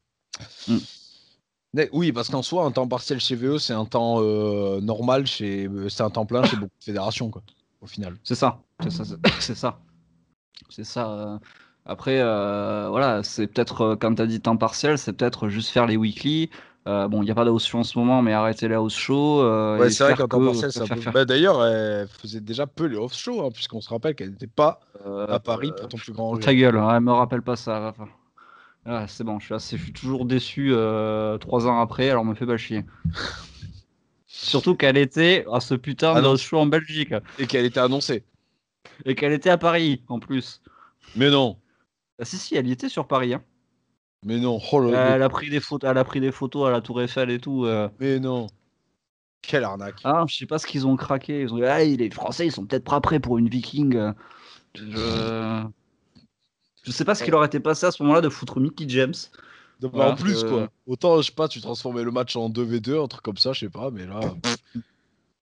Oui, parce qu'en soi, un temps partiel chez VE, c'est un temps normal, c'est un temps plein chez beaucoup de fédérations, quoi, au final. C'est ça, c'est ça. C'est ça. Après, voilà, c'est peut-être, quand tu as dit temps partiel, c'est peut-être juste faire les weekly. Bon, il n'y a pas de house show en ce moment, mais arrêter les house show Ouais, et c'est vrai faire qu'en temps que. partiel, c'est un Faire, peu. faire. Bah, d'ailleurs, elle faisait déjà peu les off-shows, hein, puisqu'on se rappelle qu'elle n'était pas Euh, à Paris pour ton plus grand Ta regret. gueule, hein, me rappelle pas ça, Rafa. Ah, c'est bon, je suis toujours déçu 3 ans après, alors me fais pas chier. Surtout qu'elle était à ce putain Ah de non, house show en Belgique et qu'elle était annoncée. et qu'elle était à Paris en plus. Mais non, Ah, si, elle y était sur Paris, hein. mais non, oh Elle a pris des photos, à la Tour Eiffel et tout. mais non, quelle arnaque. Ah, je sais pas ce qu'ils ont craqué. Ils ont dit, ah, les Français, ils sont peut-être pas prêts pour une Viking. Je... je sais pas ce qu'il Oh. leur était passé à ce moment-là de foutre Mickey James. Non, mais en Voilà. plus, quoi. Autant, je sais pas, tu transformais le match en 2v2, un truc comme ça, je sais pas, mais là,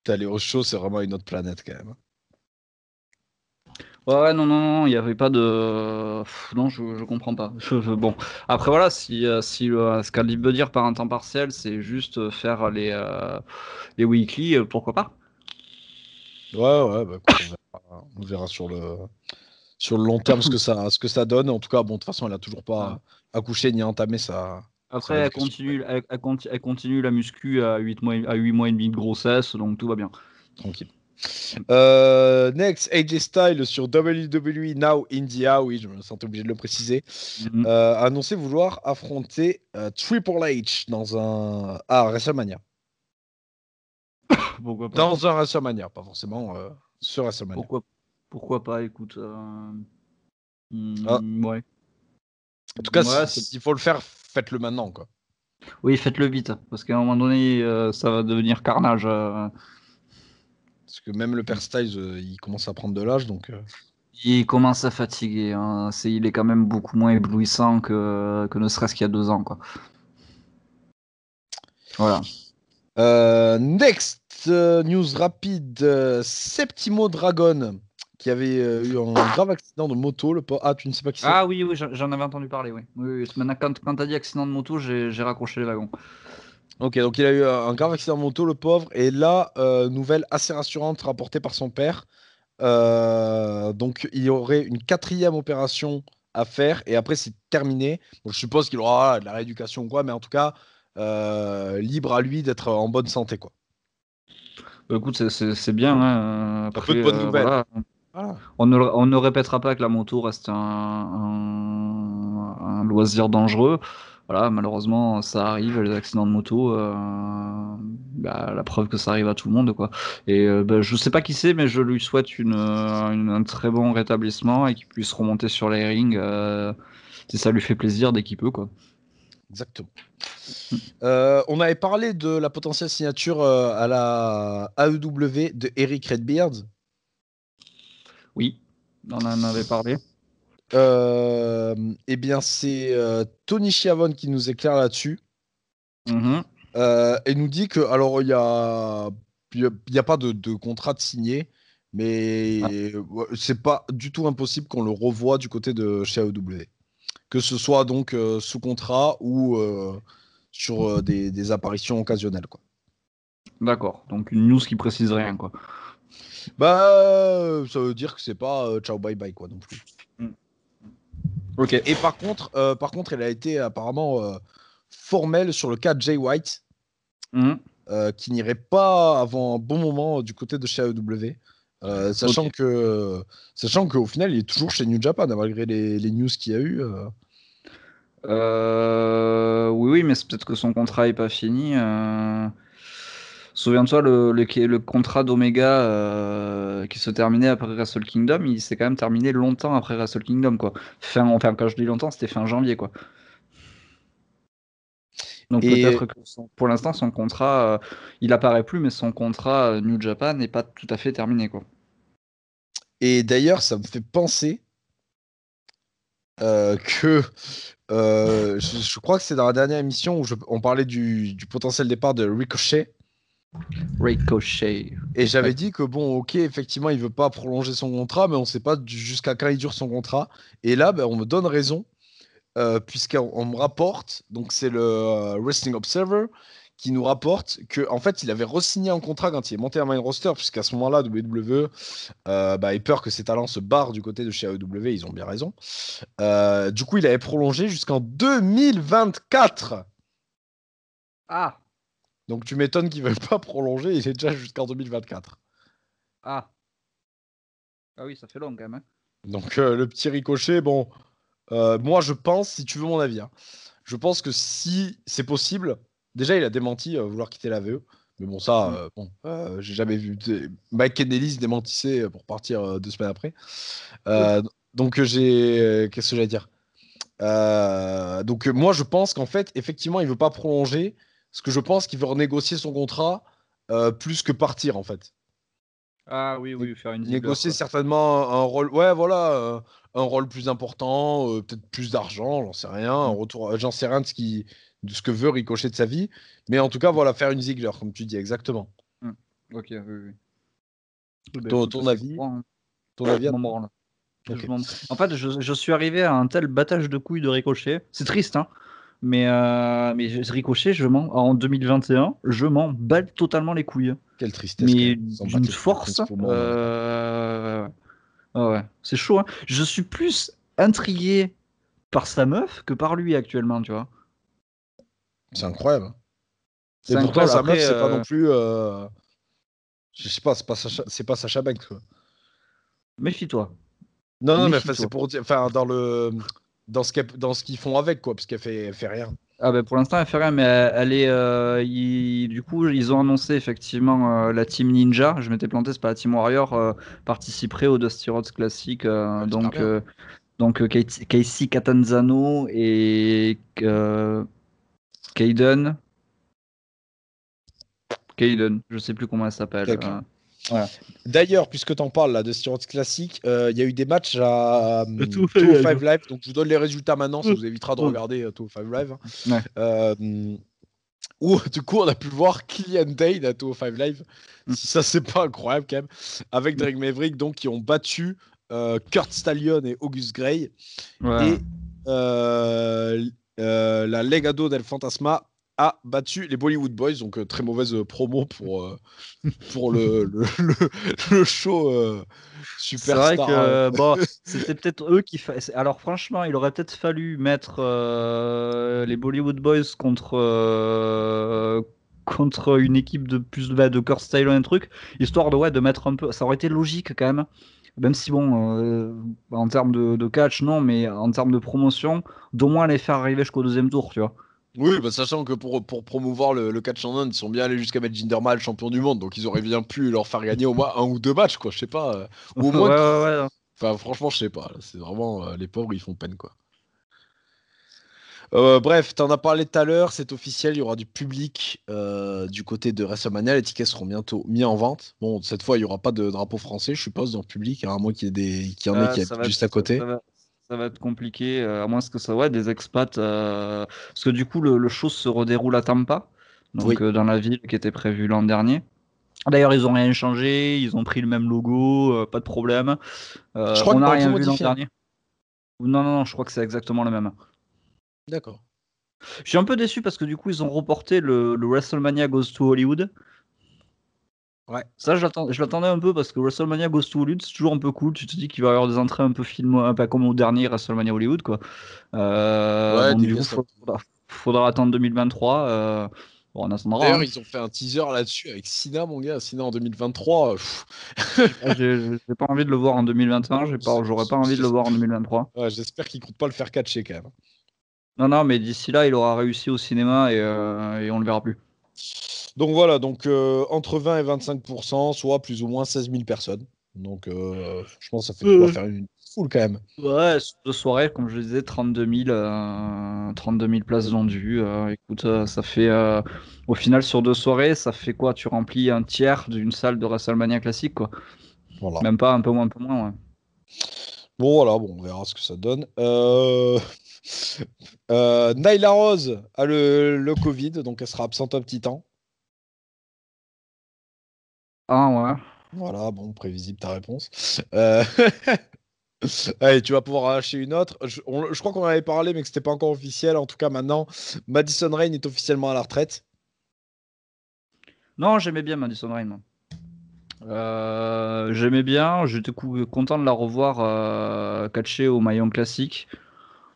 t'as les show, c'est vraiment une autre planète quand même. Ouais, non, il y avait pas de. Non, je comprends pas. Bon, après voilà, si ce qu'Alib veut dire par un temps partiel, c'est juste faire les weekly, pourquoi pas? Ouais, bah écoute, on verra sur le long terme ce que ça donne. En tout cas, bon, de toute façon, elle a toujours pas Voilà. accouché ni entamé sa Après, rééducation. elle continue la muscu à 8 mois, à 8 mois et demi de grossesse, donc tout va bien. Tranquille. Next, AJ Styles sur WWE Now India, oui, je me sentais obligé de le préciser, Mhm. a annoncé vouloir affronter Triple H dans un WrestleMania. Pourquoi pas? Dans un WrestleMania, pas forcément sur WrestleMania. Pourquoi, pourquoi pas, écoute. Ah, Ouais. en tout cas, Ouais, s'il faut le faire, faites-le maintenant, quoi. oui, faites-le vite, parce qu'à un moment donné, ça va devenir carnage. Parce que même le père Styles, il commence à prendre de l'âge, donc. Il commence à fatiguer, hein. Il est quand même beaucoup moins éblouissant que ne serait-ce qu'il y a 2 ans, quoi. Voilà. Next news rapide, Septimo Dragon qui avait eu un grave accident de moto. Ah, tu ne sais pas qui c'est? Ah oui, j'en avais entendu parler, oui. Oui. Maintenant, quand t'as dit accident de moto, j'ai raccroché les wagons. Ok, donc il a eu un grave accident de moto, le pauvre. Et là, nouvelle assez rassurante rapportée par son père. Donc il y aurait une 4e opération à faire et après c'est terminé. Bon, je suppose qu'il aura de la rééducation ou quoi, mais en tout cas, libre à lui d'être en bonne santé, quoi. Bah, écoute, c'est bien, hein. Un peu Après, de bonnes nouvelles. voilà. Voilà. On ne répétera pas que la moto reste un loisir dangereux. Voilà, malheureusement, ça arrive, les accidents de moto. La preuve que ça arrive à tout le monde, quoi. Et je sais pas qui c'est, mais je lui souhaite un très bon rétablissement et qu'il puisse remonter sur les rings si ça lui fait plaisir dès qu'il peut, quoi. Exactement. On avait parlé de la potentielle signature à la AEW de Eric Redbeard. Oui, on en avait parlé. Eh bien, c'est Tony Schiavone qui nous éclaire là-dessus Mhm. et nous dit que, alors, il y a pas de contrat de signé, Ah, mais ouais, c'est pas du tout impossible qu'on le revoie du côté de chez AEW. Que ce soit donc sous contrat ou sur des apparitions occasionnelles, quoi. d'accord, donc une news qui précise rien, quoi. Bah, ça veut dire que c'est pas ciao bye bye, quoi, non plus. Mm. Ok. Et par contre, elle a été apparemment formelle sur le cas de Jay White, Mhm. qui n'irait pas avant un bon moment du côté de chez AEW. Ok. Sachant qu'au final, il est toujours chez New Japan, hein, malgré les news qu'il y a eu. Oui, mais c'est peut-être que son contrat est pas fini. Souviens-toi, le contrat d'Omega qui se terminait après Wrestle Kingdom, il s'est quand même terminé longtemps après Wrestle Kingdom, quoi. Enfin, quand je dis longtemps, c'était fin janvier, quoi. Donc Et, peut-être que pour l'instant, son contrat, il apparaît plus, mais son contrat New Japan n'est pas tout à fait terminé, quoi. et d'ailleurs, ça me fait penser que je crois que c'est dans la dernière émission où on parlait du potentiel départ de Ricochet. Ricochet. Et j'avais Ouais. dit que bon, ok, effectivement, il veut pas prolonger son contrat, mais on sait pas jusqu'à quand il dure son contrat. Et là, ben, on me donne raison. puisqu'on me rapporte, donc c'est le Wrestling Observer, qui nous rapporte que en fait il avait re-signé un contrat quand il est monté à main roster, puisqu'à ce moment-là, WWE ait peur que ses talents se barrent du côté de chez AEW, ils ont bien raison. Du coup, il avait prolongé jusqu'en 2024. Ah, Donc tu m'étonnes qu'il ne veuille pas prolonger, il est déjà jusqu'en 2024. ah. Ah oui, ça fait long quand même. Hein. Donc le petit ricochet, bon, moi je pense, si tu veux mon avis, hein, je pense que si c'est possible, déjà il a démenti vouloir quitter la VE, mais bon ça, j'ai jamais vu. Mike Kennedy se démentissait pour partir 2 semaines après. Donc qu'est-ce que j'allais dire? Donc moi je pense qu'en fait, effectivement, il veut pas prolonger, parce que je pense qu'il veut renégocier son contrat plus que partir en fait. Ah oui, oui, faire une Ziggler, Négocier quoi. certainement un rôle, ouais, voilà, un rôle plus important, peut-être plus d'argent, j'en sais rien, un Mm. retour, j'en sais rien de ce que veut Ricochet de sa vie, mais en tout cas, voilà, faire une Ziggler, comme tu dis, exactement. Mm. Ok, oui, oui. Oui, bah, Ton, écoute, ton c'est avis, courant. Hein. ton avis, Je à m'en toi. branle. Ok. En fait, je suis arrivé à un tel battage de couilles de Ricochet. C'est triste, hein. Ricochet, en 2021, je m'en balle totalement les couilles. Quelle tristesse quand Mais même, s'en battre d'une les couilles force. principalement là. Ah ouais, c'est chaud, hein. Je suis plus intrigué par sa meuf que par lui actuellement, tu vois. C'est incroyable, hein. Et C'est pourtant, incroyable. sa meuf, Après, c'est pas non plus, je sais pas, c'est pas Sacha Banks, quoi. méfie-toi. Non, non, mais enfin, c'est Méfie-toi. pour dire, enfin, dans ce qu'ils font avec, quoi, parce qu'elle fait rien. Ah ben pour l'instant, elle fait rien, mais elle est. Du coup, ils ont annoncé effectivement la Team Ninja. Je m'étais planté, c'est pas la Team Warrior. Participerait au Dusty Rhodes Classic. Ah, j'espère bien. Casey Catanzano et Kaiden. Kaiden, je sais plus comment elle s'appelle. Quelqu'un. Voilà. D'ailleurs, puisque tu en parles là, de Steroids Classic, il y a eu des matchs à Tout fait 205 live. Live, donc je vous donne les résultats maintenant, ça vous évitera de regarder 205 Live. Ouais. Où du coup on a pu voir Killian Dane à 205 Live, Mm. si ça c'est pas incroyable quand même, avec Drake Maverick donc qui ont battu Kurt Stallion et August Gray Ouais. et la Legado del Fantasma a battu les Bollywood Boys, donc très mauvaise promo pour le show C'est vrai Superstar. que bon, c'était peut-être eux qui. Alors franchement, il aurait peut-être fallu mettre les Bollywood Boys contre une équipe de plus de Kurt Style un truc, histoire de mettre un peu. Ça aurait été logique quand même. Même si bon, en termes de catch non, mais en termes de promotion, d'au moins les faire arriver jusqu'au deuxième tour, tu vois. Oui, bah, sachant que pour promouvoir le catch en Inde, ils sont bien allés jusqu'à mettre Jinder Mahal champion du monde, donc ils auraient bien pu leur faire gagner au moins un ou deux matchs, quoi, je sais pas. Ou au Ouais, moins ouais, ouais. Enfin, franchement, je sais pas, là, c'est vraiment les pauvres, ils font peine, quoi. Bref, t'en as parlé tout à l'heure, c'est officiel, il y aura du public du côté de WrestleMania, les tickets seront bientôt mis en vente. Bon, cette fois, il n'y aura pas de drapeau français, je suppose, dans le public, hein, à moins qu'il y en ait qui Ça habitent va être, juste à côté. ça va, ça va être compliqué, à moins que ça, ouais, des expats. Parce que du coup, le show se redéroule à Tampa, donc Oui. dans la ville qui était prévue l'an dernier. D'ailleurs, ils ont rien changé, ils ont pris le même logo, pas de problème. Je crois On qu'ils n'a ont un peu rien vu l'an modifié, hein. dernier. Non, non, non, je crois que c'est exactement le même. D'accord. Je suis un peu déçu parce que du coup, ils ont reporté le WrestleMania Goes to Hollywood. Ouais. Ça, je l'attendais un peu parce que WrestleMania Goes to Hollywood, c'est toujours un peu cool. Tu te dis qu'il va y avoir des entrées un peu film, un peu comme au dernier WrestleMania Hollywood, quoi. Ouais, Donc des du coup, pièces. faudra attendre 2023. Bon, on attendra. D'ailleurs, Hein. ils ont fait un teaser là-dessus avec Sina, mon gars. Sina en 2023. J'ai pas envie de le voir en 2021. J'aurais pas envie de le voir en 2023. Ouais, j'espère qu'ils comptent pas le faire catcher quand même. Non, non, mais d'ici là, il aura réussi au cinéma et on le verra plus. Donc voilà, donc entre 20 et 25%, soit plus ou moins 16 000 personnes. Donc je pense que ça fait de quoi faire une foule quand même. Ouais, sur 2 soirées, comme je le disais, 32 000 places vendues. Écoute, ça fait, au final, sur 2 soirées, ça fait quoi? Tu remplis un tiers d'une salle de WrestleMania classique, quoi. Voilà. Même pas, un peu moins, ouais. Bon, voilà, bon, on verra ce que ça donne. Nyla Rose a le Covid, donc elle sera absente un petit temps. Ah ouais. Voilà, bon, prévisible ta réponse. Euh, Allez, tu vas pouvoir en acheter une autre. Je crois qu'on en avait parlé, mais que c'était pas encore officiel. En tout cas, maintenant, Madison Rain est officiellement à la retraite. Non, j'aimais bien Madison Rain. J'aimais bien, j'étais content de la revoir catcher au Maillon Classique.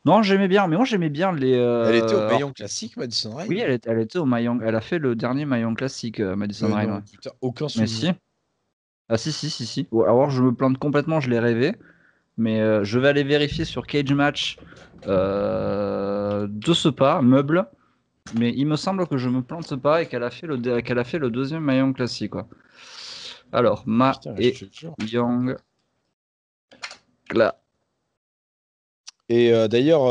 Non, j'aimais bien, mais moi j'aimais bien les. Elle était au Maillon Classique, Madison Rain? Oui, elle était au Maillon. Elle a fait le dernier Maillon Classique, Madison Mais Rain. non, Ouais. putain, aucun Mais souvenir. si. Ah si, si, si, si. Ou alors je me plante complètement, je l'ai rêvé. Mais je vais aller vérifier sur Cage Match de ce pas, meuble. Mais il me semble que je me plante pas et qu'elle a fait le deuxième Maillon Classique. Quoi. Alors, Ma Putain, et je te jure. Young. Là. Et d'ailleurs,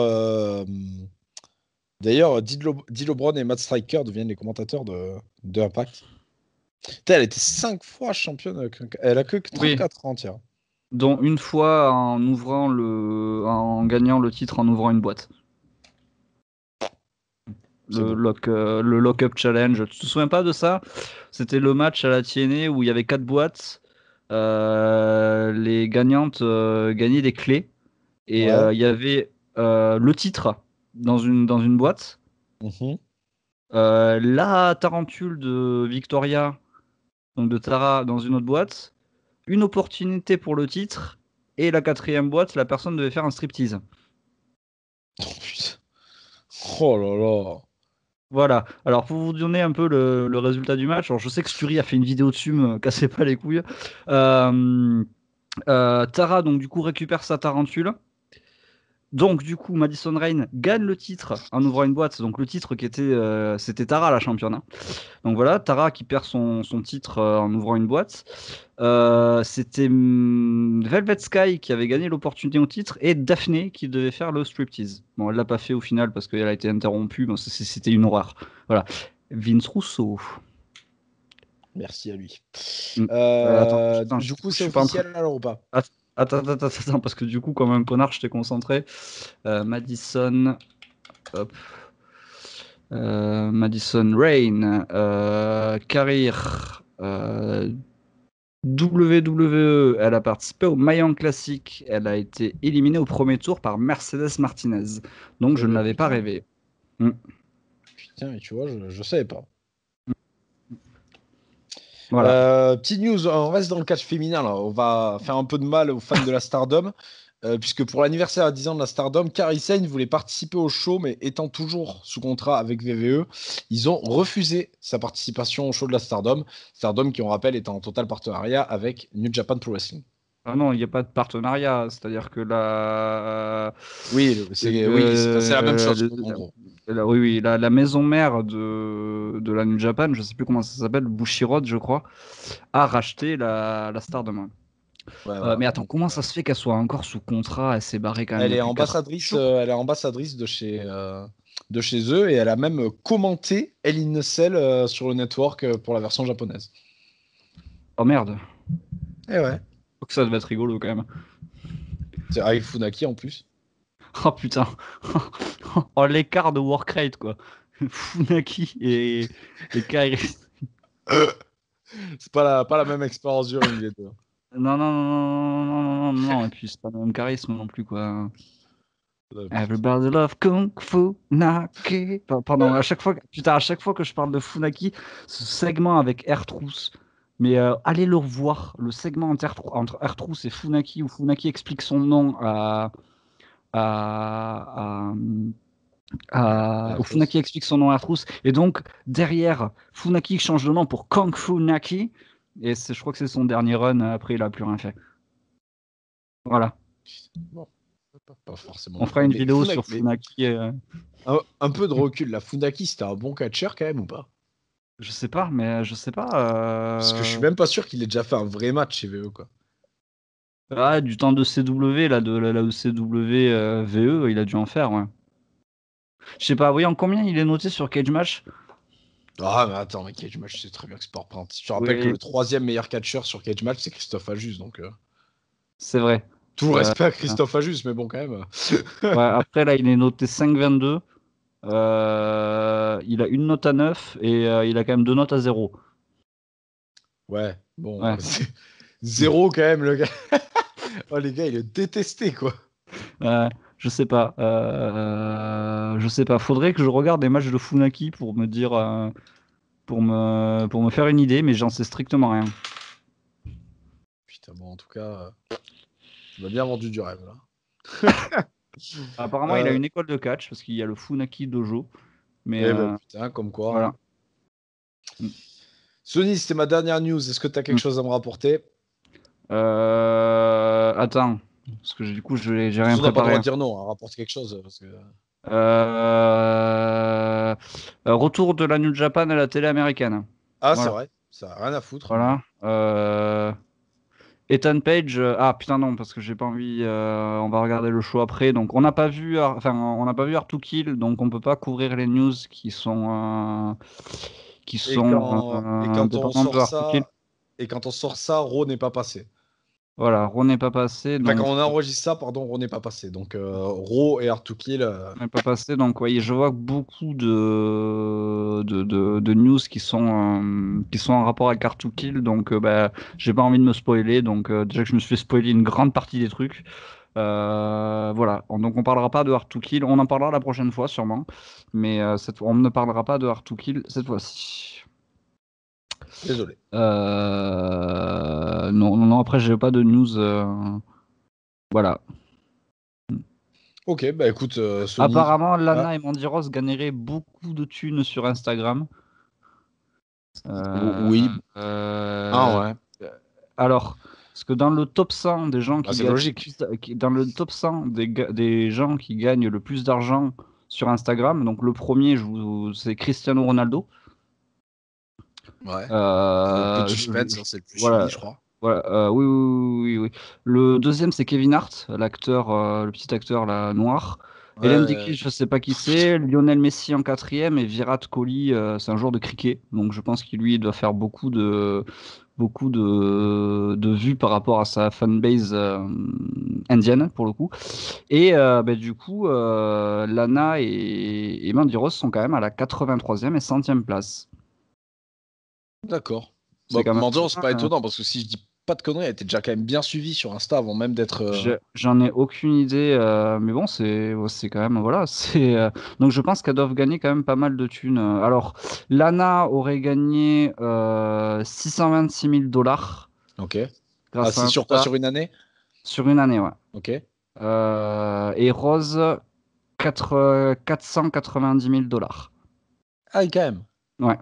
D'Lo Brown et Matt Striker deviennent les commentateurs de Impact. Putain, elle était 5 fois championne. Elle a que Oui. 34 ans, tiens. Dont une fois en gagnant le titre en ouvrant une boîte. Le lock-up challenge. Tu te souviens pas de ça? C'était le match à la TNA où il y avait 4 boîtes. Les gagnantes gagnaient des clés. Et Ouais. il y avait le titre dans une boîte. Mhm. La tarentule de Victoria, donc de Tara, dans une autre boîte. Une opportunité pour le titre. Et la quatrième boîte, la personne devait faire un striptease. Oh putain. Oh là là. Voilà. Alors, pour vous donner un peu le résultat du match, alors je sais que Sturi a fait une vidéo dessus, me cassez pas les couilles. Tara, donc, du coup, récupère sa tarentule. Donc, du coup, Madison Rain gagne le titre en ouvrant une boîte. Donc, le titre qui était. C'était Tara, la championne. Hein. Donc, voilà, Tara qui perd son titre en ouvrant une boîte. C'était Velvet Sky qui avait gagné l'opportunité au titre et Daphné qui devait faire le striptease. Bon, elle l'a pas fait au final parce qu'elle a été interrompue. Bon, c'était une horreur. Voilà. Vince Russo. Merci à lui. Attends, putain, Du coup, je c'est suis pas en train. officiel alors ou pas? Attends, parce que du coup, comme un connard, j'étais concentré. Madison. Hop. Madison Rain. Carrière. WWE, elle a participé au Mayan Classic. Elle a été éliminée au premier tour par Mercedes Martinez. Donc Eh je ne ben l'avais pas putain. rêvé. Mm. Putain, mais tu vois, je savais pas. Voilà. Petite news, on reste dans le catch féminin là. On va faire un peu de mal aux fans de la Stardom. Puisque pour l'anniversaire à 10 ans de la Stardom, Kairi Sane voulait participer au show, mais étant toujours sous contrat avec WWE, ils ont refusé sa participation au show de la Stardom. Stardom, qui on rappelle, est en total partenariat avec New Japan Pro Wrestling. Ah non, il n'y a pas de partenariat. C'est-à-dire que Oui, c'est la même chose, en gros. oui, oui, la maison mère de la New Japan, je sais plus comment ça s'appelle, Bushiroad, je crois, a racheté la Stardom. Ouais, voilà. Mais attends, comment ça se fait qu'elle soit encore sous contrat? Elle s'est barrée quand même Elle est depuis 4 ambassadrice, jours. elle est ambassadrice de chez eux et elle a même commenté Hell in a Cell sur le network pour la version japonaise. Oh merde. Et ouais. Faut que ça devait être rigolo quand même. C'est avec Funaki en plus. Oh putain. Oh, l'écart de work rate quoi. Funaki et Kairi. C'est pas la même expérience du ring, les deux. Non, non, non, non, non, non, non, non, et puis c'est pas le même charisme non plus quoi. Everybody love Kung Fu Naki. Pardon, à chaque fois que je parle de Funaki, ce segment avec R-Trousse, mais allez le revoir, le segment entre R-Trousse et Funaki, où Funaki explique son nom à, où Funaki explique son nom à R-Trousse, et donc derrière, Funaki change de nom pour Kung Fu Naki, et je crois que c'est son dernier run, après il a plus rien fait. Voilà. Bon, pas forcément On non fera plus. une Mais vidéo sur Funaki. un peu de recul, la Funaki, c'était un bon catcheur quand même ou pas? Je sais pas, mais je sais pas. Parce que je suis même pas sûr qu'il ait déjà fait un vrai match chez VE, quoi. Ah, du temps de CW, là, de la CW VE, il a dû en faire, ouais. Je sais pas, oui, en combien il est noté sur Cage Match? Ah, mais attends, mais Cage Match, c'est très bien que Sport Print. Je te rappelle que Oui, le troisième meilleur catcheur sur Cage Match, c'est Christophe Ajus, donc c'est vrai. tout le Euh, respect à Christophe Ajus, mais bon, quand même. ouais, après, là, il est noté 5,22. Il a une note à 9 et il a quand même deux notes à 0. Ouais, bon, Ouais. c'est zéro quand même, le gars. Oh, les gars, il est détesté, quoi. Je sais pas. Je sais pas. Faudrait que je regarde des matchs de Funaki pour me dire, pour me faire une idée, mais j'en sais strictement rien. Putain, bon, en tout cas, il m'a bien vendu du rêve, là. Apparemment, il a une école de catch parce qu'il y a le Funaki Dojo. Mais Eh ben, putain, comme quoi. voilà. Hein. Sony, c'était ma dernière news. Est-ce que tu as quelque chose à me rapporter? Attends, parce que du coup, j'ai rien On n'a pas le droit préparé. de dire non, hein, rapporte quelque chose. Parce que... Retour de la New Japan à la télé américaine. Ah, c'est Voilà. vrai, ça n'a rien à foutre. Voilà. Ethan Page. Ah putain non, parce que j'ai pas envie. On va regarder le show après. Donc on n'a pas vu, on n'a pas vu Hard to Kill, donc on peut pas couvrir les news qui Et sont quand on dépendantes de sort Hard to Kill. ça, Raw n'est pas passé. Voilà, Raw n'est pas passé, Enfin, quand donc on enregistre ça, pardon, Raw n'est pas passé. Donc Raw et Hard to Kill. n'est pas passé. Donc oui, je vois beaucoup de news qui sont en rapport avec Hard to Kill. Donc bah, j'ai pas envie de me spoiler. Donc déjà que je me suis fait spoiler une grande partie des trucs. Voilà. Donc on parlera pas de Hard to Kill. On en parlera la prochaine fois sûrement. Mais on ne parlera pas de Hard to Kill cette fois-ci. Désolé. Non, après j'ai pas de news. Voilà. Ok, bah écoute, Sony. Apparemment, Lana et Mandy Rose gagneraient beaucoup de thunes sur Instagram. Oui. Ah ouais. Alors, parce que dans le top 100 des gens Bah, qui c'est gagnent logique. dans le top 100 des gens qui gagnent le plus d'argent sur Instagram, donc le premier, c'est Cristiano Ronaldo. Ouais. Euh, Petit je- Spence, je- c'est le plus suivi, voilà. je crois. Voilà, oui, oui, oui, oui. Le deuxième, c'est Kevin Hart, l'acteur, le petit acteur là, noir. Hélène Ouais. Dequille, je sais pas qui c'est. Lionel Messi en quatrième et Virat Kohli, c'est un joueur de cricket. Donc je pense qu'il lui doit faire beaucoup de vues par rapport à sa fanbase indienne pour le coup. Et bah, du coup, Lana et Mandy Rose sont quand même à la 83e et 100e place. D'accord. C'est Bah, quand même Mandor, c'est bien. pas étonnant parce que si je dis pas de conneries, elle était déjà quand même bien suivie sur Insta avant même d'être. J'en ai aucune idée, mais bon, c'est quand même, voilà, donc je pense qu'elles doivent gagner quand même pas mal de thunes. Alors, Lana aurait gagné 626 000 $ Ok. Ah, grâce à c'est sur quoi? Insta Sur une année? sur une année, ouais. Ok. Et Rose, 490 000 $. Ah, oui, quand même. Ouais.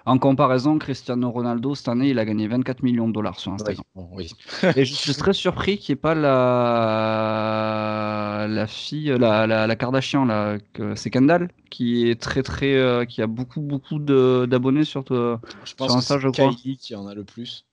En comparaison, Cristiano Ronaldo, cette année, il a gagné 24 millions de dollars sur Oui. Instagram. Bon, oui. Et je suis très surpris qu'il n'y ait pas la fille, la Kardashian, là, c'est Kendall, qui est qui a beaucoup d'abonnés Je sur pense que Insta, c'est je crois. Kylie qui en a le plus.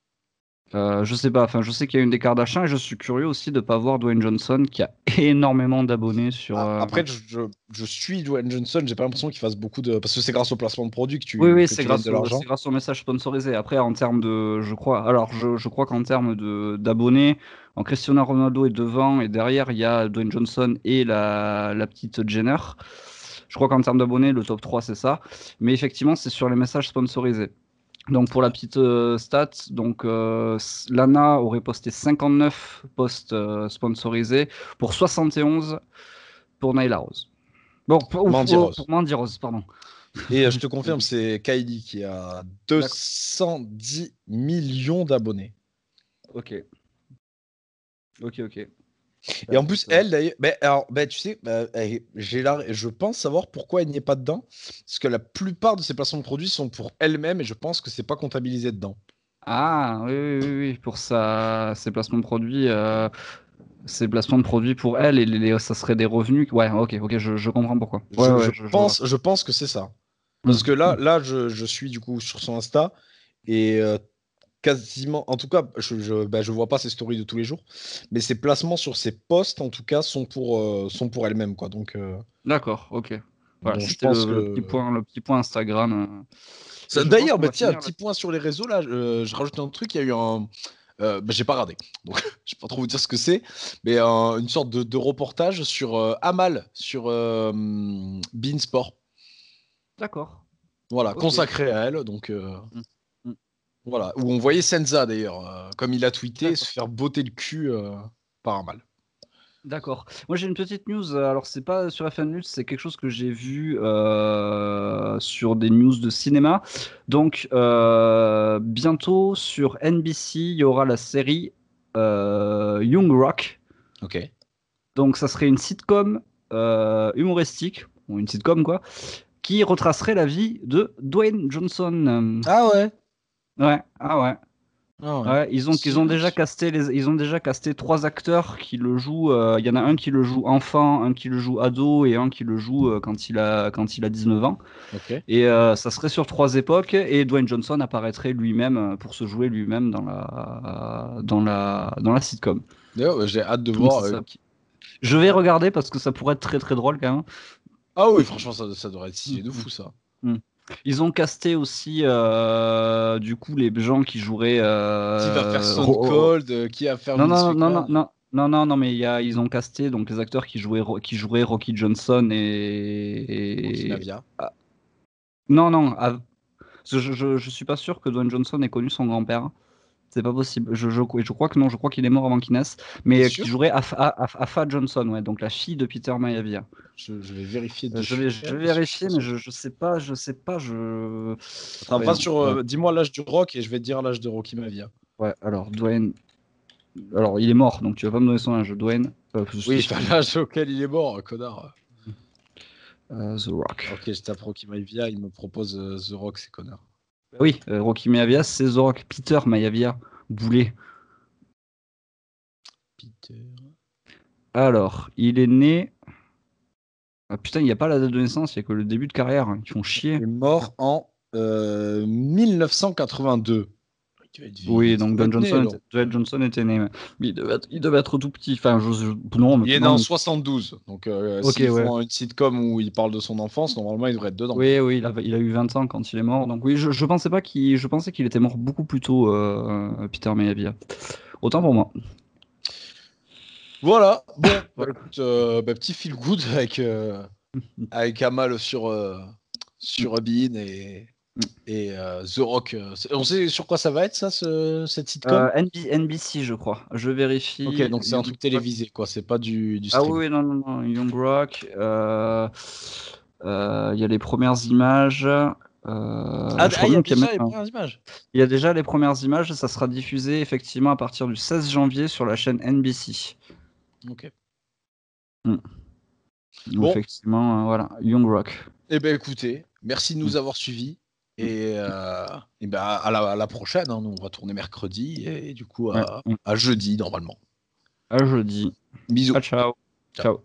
Je sais pas, enfin, je sais qu'il y a une des Kardashians et je suis curieux aussi de pas voir Dwayne Johnson qui a énormément d'abonnés sur. Après, je suis Dwayne Johnson, j'ai pas l'impression qu'il fasse beaucoup de. Parce que c'est grâce au placement de produit Oui, que tu gagnes de c'est l'argent. grâce au message sponsorisé. Après, en termes de, je crois, alors je crois qu'en termes d'abonnés, en Cristiano Ronaldo est devant et derrière il y a Dwayne Johnson et la petite Jenner. Je crois qu'en termes d'abonnés, le top 3 c'est ça. Mais effectivement, c'est sur les messages sponsorisés. Donc pour la petite stat, donc Lana aurait posté 59 posts sponsorisés pour 71 pour Nyla Rose. Bon, Mandy pour Rose. Mandy Rose, pardon. Et je te confirme, c'est Kylie qui a D'accord. 210 millions d'abonnés. Ok. Ok. Et Bah, en plus, écoute, elle, d'ailleurs, tu sais, je pense savoir pourquoi elle n'y est pas dedans. Parce que la plupart de ses placements de produits sont pour elle-même et je pense que c'est pas comptabilisé dedans. Ah, oui, pour ses placements de produits pour elle, et ça serait des revenus. Ouais, ok, je comprends pourquoi. Ouais, je vois. Je pense que c'est ça. Parce Hmm. que je suis du coup sur son Insta et quasiment, en tout cas, je vois pas ses stories de tous les jours, mais ses placements sur ses posts, en tout cas, sont pour elle-même, quoi. D'accord, ok. Voilà, Donc je c'était pense le petit point Instagram. Et je pense D'ailleurs, qu'on bah, va tiens, un finir là. petit point sur les réseaux, là, je rajoute un truc, il y a eu un... j'ai pas regardé, donc je vais pas trop vous dire ce que c'est, mais une sorte de reportage sur Amal, sur Beansport. D'accord, Voilà, ok. consacré à elle, donc... Hmm. Hmm. Voilà, où on voyait Senza d'ailleurs, comme il a tweeté, se faire botter le cul par un mâle. D'accord. Moi j'ai une petite news, alors c'est pas sur FN News, c'est quelque chose que j'ai vu sur des news de cinéma. Donc bientôt sur NBC, il y aura la série Young Rock. Ok. Donc ça serait une sitcom humoristique, ou une sitcom quoi, qui retracerait la vie de Dwayne Johnson. Ah ouais. Ouais, ah ouais. Ah ouais. Ouais, ils ont déjà casté ils ont déjà casté 3 acteurs qui le jouent. Il y en a un qui le joue enfant, un qui le joue ado et un qui le joue quand il a 19 ans. Ok. Et ça serait sur 3 époques et Dwayne Johnson apparaîtrait lui-même pour se jouer lui-même dans la sitcom. D'ailleurs, j'ai hâte de Donc, voir. je vais regarder parce que ça pourrait être très très drôle quand même. Ah oui, franchement, ça devrait être stylé de fou ça. Mm. Ils ont casté aussi du coup les gens qui joueraient. Qui va faire Stone Cold, qui va faire Non, Vince non, non, non, McMahon. non, non, non, non, mais ils ont casté donc les acteurs qui joueraient Rocky Johnson Rocky et... Navia. Ah, non, non, parce que je suis pas sûr que Dwayne Johnson ait connu son grand-père. C'est pas possible. Je crois que non, je crois qu'il est mort avant qu'il naisse. T'es Mais qui sûr? jouerait Afa Johnson, ouais, donc la fille de Peter Maivia. Je vais vérifier de Je suite. vais vérifier, mais je sais pas, Attends, Ouais, non, dis-moi l'âge du Rock et je vais te dire l'âge de Rocky Mavia. ouais, alors Dwayne. Alors il est mort, donc tu vas pas me donner son âge, Dwayne. Oui, enfin l'âge auquel il est mort, connard. The Rock. Ok, je tape Rocky Maivia, il me propose The Rock, c'est connard. Oui, Rocky Maivia, c'est The Rock. Peter Maivia, boulet. Peter. Alors, il est né. Ah putain, il n'y a pas la date de naissance, il n'y a que le début de carrière. Ils font chier. Il est mort en 1982. Oui, donc devait être né, alors. Dwayne Johnson était né. Mais il devait être tout petit. Enfin, non, Il est né en maintenant. 72. Donc, Ok, s'ils ouais. font une sitcom où il parle de son enfance, normalement, il devrait être dedans. Oui, oui, il a eu 20 ans quand il est mort. Donc oui, je pensais pas je pensais qu'il était mort beaucoup plus tôt, Peter Maivia. Autant pour moi. Voilà. Bon, bah, Voilà. écoute, petit feel good avec Amal sur Bean et The Rock. On sait sur quoi ça va être, ça, cette sitcom? NBC, je crois. Je Ok, vérifie. donc c'est un truc télévisé, quoi. C'est pas du Ah stream. oui, non, non, non, Young Rock. Il y a les premières images. Je crois Il y a même qu'il y a déjà même les premières images. il y a déjà les premières images. Ça sera diffusé effectivement à partir du 16 janvier sur la chaîne NBC. Ok. Mm. Donc Bon, effectivement, voilà, Young Rock. eh ben écoutez, merci de nous avoir suivis. Et ben à la prochaine. Hein. Nous, on va tourner mercredi et du coup Ouais. à jeudi, normalement. À jeudi. Bisous. Ciao, ciao. Ciao. Ciao.